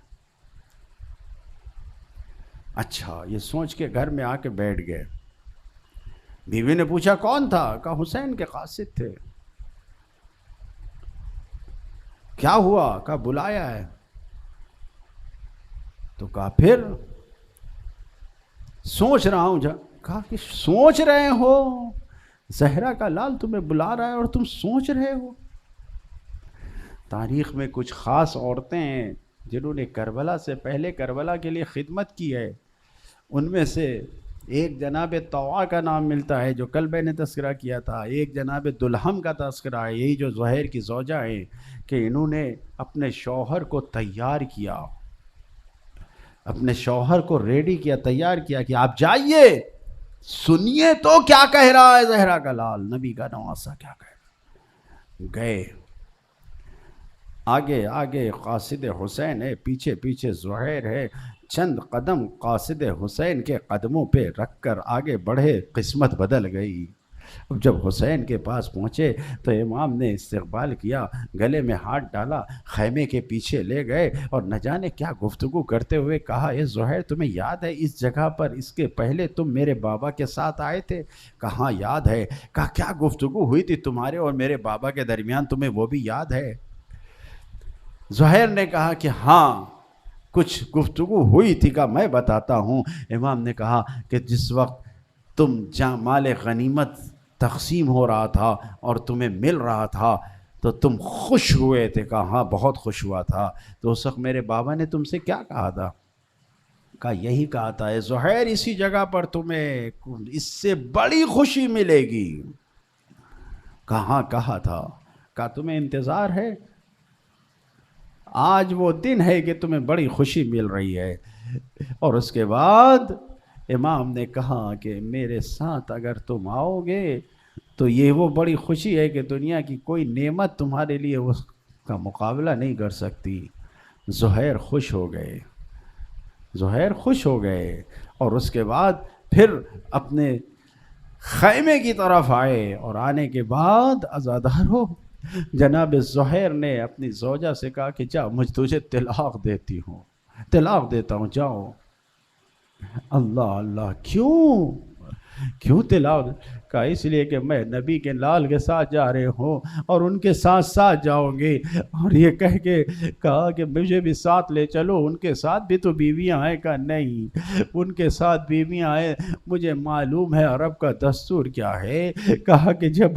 Speaker 1: اچھا، یہ سوچ کے گھر میں آ کے بیٹھ گئے۔ بیوی نے پوچھا کون تھا؟ کہا حسین کے قاصد تھے۔ کیا ہوا؟ کہا بلایا ہے۔ تو کہا پھر؟ سوچ رہا ہوں۔ کہا کہ سوچ رہے ہو؟ زہرا کا لال تمہیں بلا رہا ہے اور تم سوچ رہے ہو؟ تاریخ میں کچھ خاص عورتیں ہیں جنہوں نے کربلا سے پہلے کربلا کے لیے خدمت کی ہے، ان میں سے ایک جناب طوع کا نام ملتا ہے جو کل میں نے تذکرہ کیا تھا، ایک جناب دلہم کا تذکرہ ہے، یہی جو زہیر کی زوجہ ہیں، کہ انہوں نے اپنے شوہر کو تیار کیا، اپنے شوہر کو ریڈی کیا، تیار کیا کہ آپ جائیے سنیے تو کیا کہہ رہا ہے زہرا کا لال، نبی کا نواسہ کیا کہہ رہا ہے۔ گئے آگے آگے قاصد حسین ہے، پیچھے پیچھے زہیر ہے، چند قدم قاصد حسین کے قدموں پہ رکھ کر آگے بڑھے، قسمت بدل گئی۔ اب جب حسین کے پاس پہنچے تو امام نے استقبال کیا، گلے میں ہاتھ ڈالا، خیمے کے پیچھے لے گئے اور نہ جانے کیا گفتگو کرتے ہوئے کہا، اے زہیر تمہیں یاد ہے اس جگہ پر اس کے پہلے تم میرے بابا کے ساتھ آئے تھے؟ کہاں یاد ہے۔ کہا کیا گفتگو ہوئی تھی تمہارے اور میرے بابا کے درمیان، تمہیں وہ بھی یاد ہے؟ زہیر نے کہا کہ ہاں کچھ گفتگو ہوئی تھی، کا میں بتاتا ہوں۔ امام نے کہا کہ جس وقت تم مال غنیمت تقسیم ہو رہا تھا اور تمہیں مل رہا تھا تو تم خوش ہوئے تھے؟ کہا ہاں بہت خوش ہوا تھا۔ تو اس وقت میرے بابا نے تم سے کیا کہا تھا؟ کہا یہی کہا تھا، اے زہیر اسی جگہ پر تمہیں اس سے بڑی خوشی ملے گی۔ کہاں کہا تھا؟ کہا تمہیں انتظار ہے، آج وہ دن ہے کہ تمہیں بڑی خوشی مل رہی ہے۔ اور اس کے بعد امام نے کہا کہ میرے ساتھ اگر تم آؤ گے تو یہ وہ بڑی خوشی ہے کہ دنیا کی کوئی نعمت تمہارے لیے اس کا مقابلہ نہیں کر سکتی۔ زہیر خوش ہو گئے، زہیر خوش ہو گئے، اور اس کے بعد پھر اپنے خیمے کی طرف آئے، اور آنے کے بعد عزادارو جناب زہیر نے اپنی زوجہ سے کہا کہ جا مجھ تجھے طلاق دیتی ہوں، طلاق دیتا ہوں، جاؤ۔ اللہ اللہ، کیوں طلاق؟ کہا اس لیے کہ میں نبی کے لال کے ساتھ جا رہے ہوں اور ان کے ساتھ ساتھ جاؤ گے۔ اور یہ کہہ کے کہا کہ مجھے بھی ساتھ لے چلو، ان کے ساتھ بھی تو بیویاں ہیں۔ کہا نہیں، ان کے ساتھ بیویاں ہیں، مجھے معلوم ہے عرب کا دستور کیا ہے۔ کہا کہ جب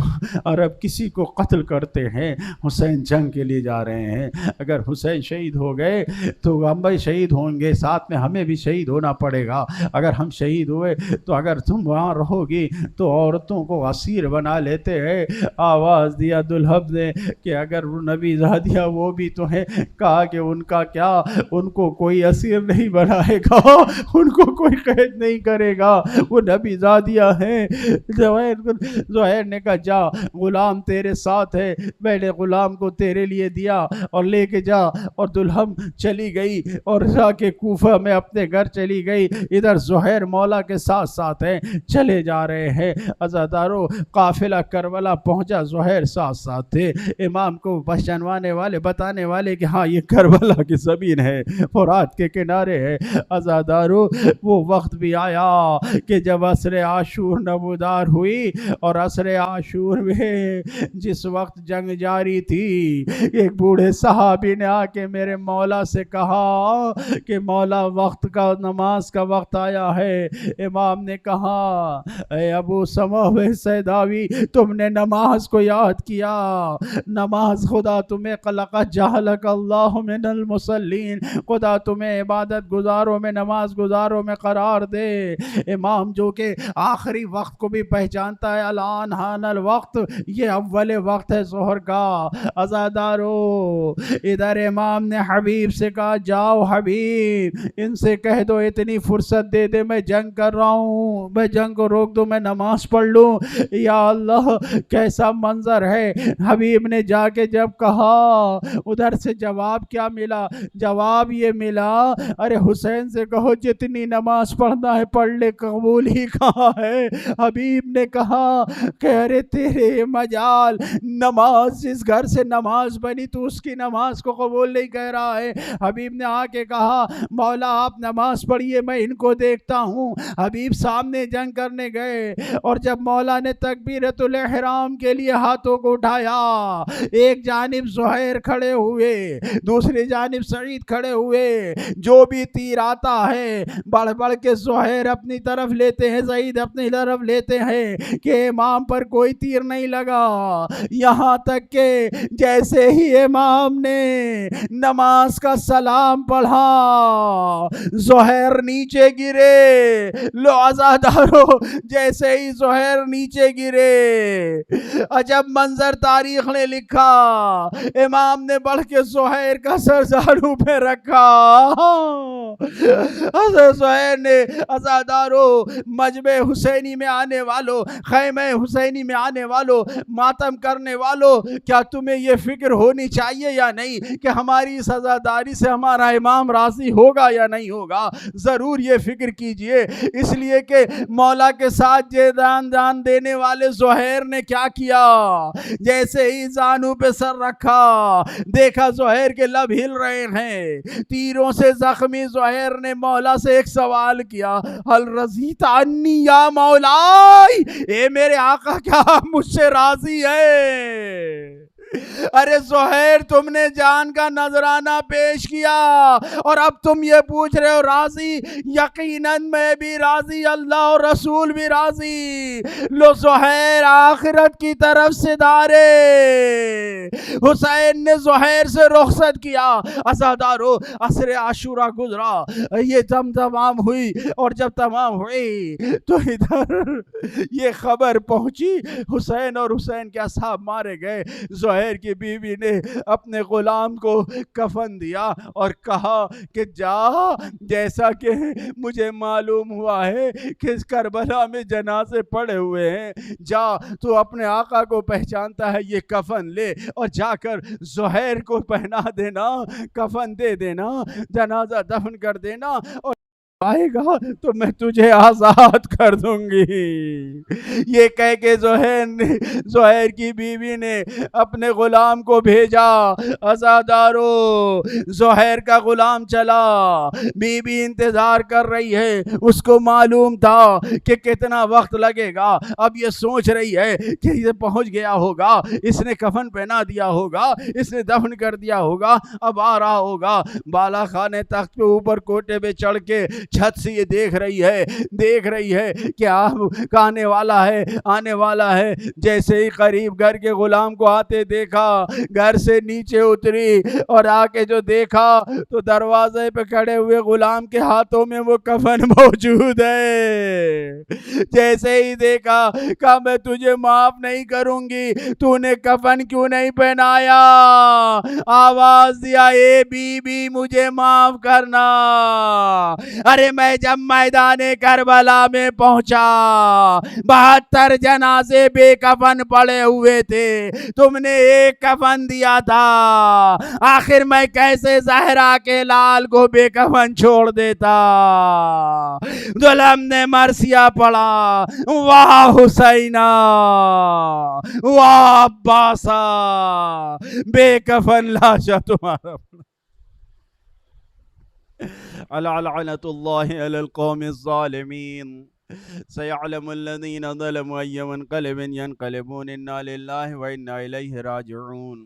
Speaker 1: عرب کسی کو قتل کرتے ہیں، حسین جنگ کے لیے جا رہے ہیں، اگر حسین شہید ہو گئے تو ہم بھی شہید ہوں گے، ساتھ میں ہمیں بھی شہید ہونا پڑے گا۔ اگر ہم شہید ہوئے تو اگر تم وہاں رہو گی تو عورتوں کو اسیر بنا لیتے ہیں۔ آواز دیا دلہب نے کہ اگر نبی زادیہ وہ بھی تو ہیں۔ کہا کہ ان کا کیا، ان کو کوئی اسیر نہیں بنائے گا، ان کو کوئی قید نہیں کرے گا، وہ نبی زادیہ ہیں۔ زہیر نے کہا جا، غلام تیرے ساتھ ہے، میں نے غلام کو تیرے لیے دیا اور لے کے جا۔ اور دلہم چلی گئی اور جا کے کوفہ میں اپنے گھر چلی گئی۔ ادھر زہیر مولا کے ساتھ ساتھ ہیں، چلے جا رہے ہیں۔ عزادارو قافلہ کربلا پہنچا، زہیر ساتھ ساتھ تھے۔ امام کو پہچانوانے والے، بتانے والے کہ ہاں یہ کربلا کی زمین ہے، فرات کے کنارے ہے۔ عزادارو وہ وقت بھی آیا کہ جب عصر عاشور نمودار ہوئی، اور عصر عاشور میں جس وقت جنگ جاری تھی، ایک بوڑھے صحابی نے آ کے میرے مولا سے کہا کہ مولا وقت کا، نماز کا وقت آیا ہے۔ امام نے کہا اے ابو سماو سیداوی تم نے نماز کو یاد کیا. نماز خدا تمہیں قلقت جہلک اللہ من المصلین، خدا تمہیں عبادت گزاروں میں نماز گزاروں میں قرار دے. امام جو کہ آخری وقت کو بھی پہچانتا ہے، الان حان الوقت، یہ اول وقت ہے ظہر کا. عزادارو ادھر امام نے حبیب سے کہا جاؤ حبیب ان سے کہہ دو اتنی فرصت دے دے، میں جنگ کر رہا ہوں، میں جنگ کو روک دو، میں نماز پڑھ لوں. یا اللہ کیسا منظر ہے. حبیب نے جا کے جب کہا ادھر سے جواب کیا ملا؟ جواب یہ ملا ارے حسین سے کہو جتنی نماز پڑھنا ہے پڑھ لے، قبول ہی کہاں ہے. حبیب نے کہا کہ ارے تیرے مجال، نماز جس گھر سے نماز بنی تو اس کی نماز کو قبول نہیں کہہ رہا ہے. حبیب نے آ کے کہا مولا آپ نماز پڑھیے میں ان کو دیکھتا ہوں. حبیب سامنے جنگ کرنے گئے اور جب مولا نے تکبیرۃ الاحرام کے لیے ہاتھوں کو اٹھایا، ایک جانب زہیر کھڑے ہوئے، دوسری جانب سعید کھڑے ہوئے. جو بھی تیر آتا ہے بڑھ بڑھ کے زہیر اپنی طرف لیتے ہیں، سعید اپنی طرف لیتے ہیں کہ امام پر کوئی تیر نہیں لگا. یہاں تک کہ جیسے ہی امام نے نماز کا سلام پڑھا زہیر نیچے گرے. لو عزادارو جیسے ہی زہیر نیچے گرے، عجب منظر تاریخ نے لکھا. امام نے بڑھ کے زہیر کا سر زانو پہ رکھا. حضرت زہیر نے عزادارو مجمع حسینی میں آنے والوں، خیمہ حسینی میں آنے والوں، ماتم کرنے والوں، کیا تمہیں یہ فکر ہونی چاہیے یا نہیں کہ ہماری اس عزاداری سے ہمارا امام راضی ہوگا یا نہیں ہوگا؟ ضرور یہ فکر کیجئے. اس لیے کہ مولا کے ساتھ جان دینے والے زہیر نے کیا کیا؟ جیسے ہی زانو پہ سر رکھا دیکھا زہیر کے لب ہل رہے ہیں. تیروں سے زخمی زہیر نے مولا سے ایک سوال کیا، حل رضیت عنی یا مولائی، اے میرے آقا کیا مجھ سے راضی ہے؟ ارے زہیر تم نے جان کا نذرانہ پیش کیا اور اب تم یہ پوچھ رہے ہو راضی؟ یقیناً میں بھی راضی، اللہ اور رسول بھی راضی. لو زہیر آخرت کی طرف سے دارے. حسین نے زہیر سے رخصت کیا. عزادارو عصر عاشورہ گزرا، یہ تمام ہوئی اور جب تمام ہوئی تو ادھر یہ خبر پہنچی حسین اور حسین کے اصحاب مارے گئے. زہیر کی بیوی نے اپنے غلام کو کفن دیا اور کہا کہ جا، جیسا کہ مجھے معلوم ہوا ہے کہ کربلا میں جنازے پڑے ہوئے ہیں، جا تو اپنے آقا کو پہچانتا ہے یہ کفن لے اور جا کر زہیر کو پہنا دینا، کفن دے دینا، جنازہ دفن کر دینا، اور آئے گا تو میں تجھے آزاد کر دوں گی. یہ کہہ کے زہیر کی بیوی نے اپنے غلام کو بھیجا. عزادارو زہیر کا غلام چلا، بیوی انتظار کر رہی ہے، اس کو معلوم تھا کہ کتنا وقت لگے گا. اب یہ سوچ رہی ہے کہ یہ پہنچ گیا ہوگا، اس نے کفن پہنا دیا ہوگا، اس نے دفن کر دیا ہوگا، اب آ رہا ہوگا. بالا خانے تخت پہ اوپر کوٹے پہ چڑھ کے چھت سے یہ دیکھ رہی ہے کہ آپ آنے والا ہے. جیسے ہی قریب گھر کے غلام کو آتے دیکھا، گھر سے نیچے اتری اور آ کے جو دیکھا تو دروازے پہ کھڑے ہوئے غلام کے ہاتھوں میں وہ کفن موجود ہے. جیسے ہی دیکھا کہا میں تجھے معاف نہیں کروں گی، تو نے کفن کیوں نہیں پہنایا؟ آواز دیا اے بی بی مجھے معاف کرنا. ارے میں جب میدان کربلا میں پہنچا 72 جنازے بے کفن پڑے ہوئے تھے، تم نے ایک کفن دیا تھا، آخر میں کیسے زہرا کے لال کو بے کفن چھوڑ دیتا؟ ظلم نے مرثیہ پڑھا، واہ حسینہ واہ عباسہ، بے کفن لاشا تمہارا. لعنت اللہ علی القوم الظالمین. سيعلم الذين ظلموا أي منقلب ينقلبون. إنا لله وإنا إليه راجعون.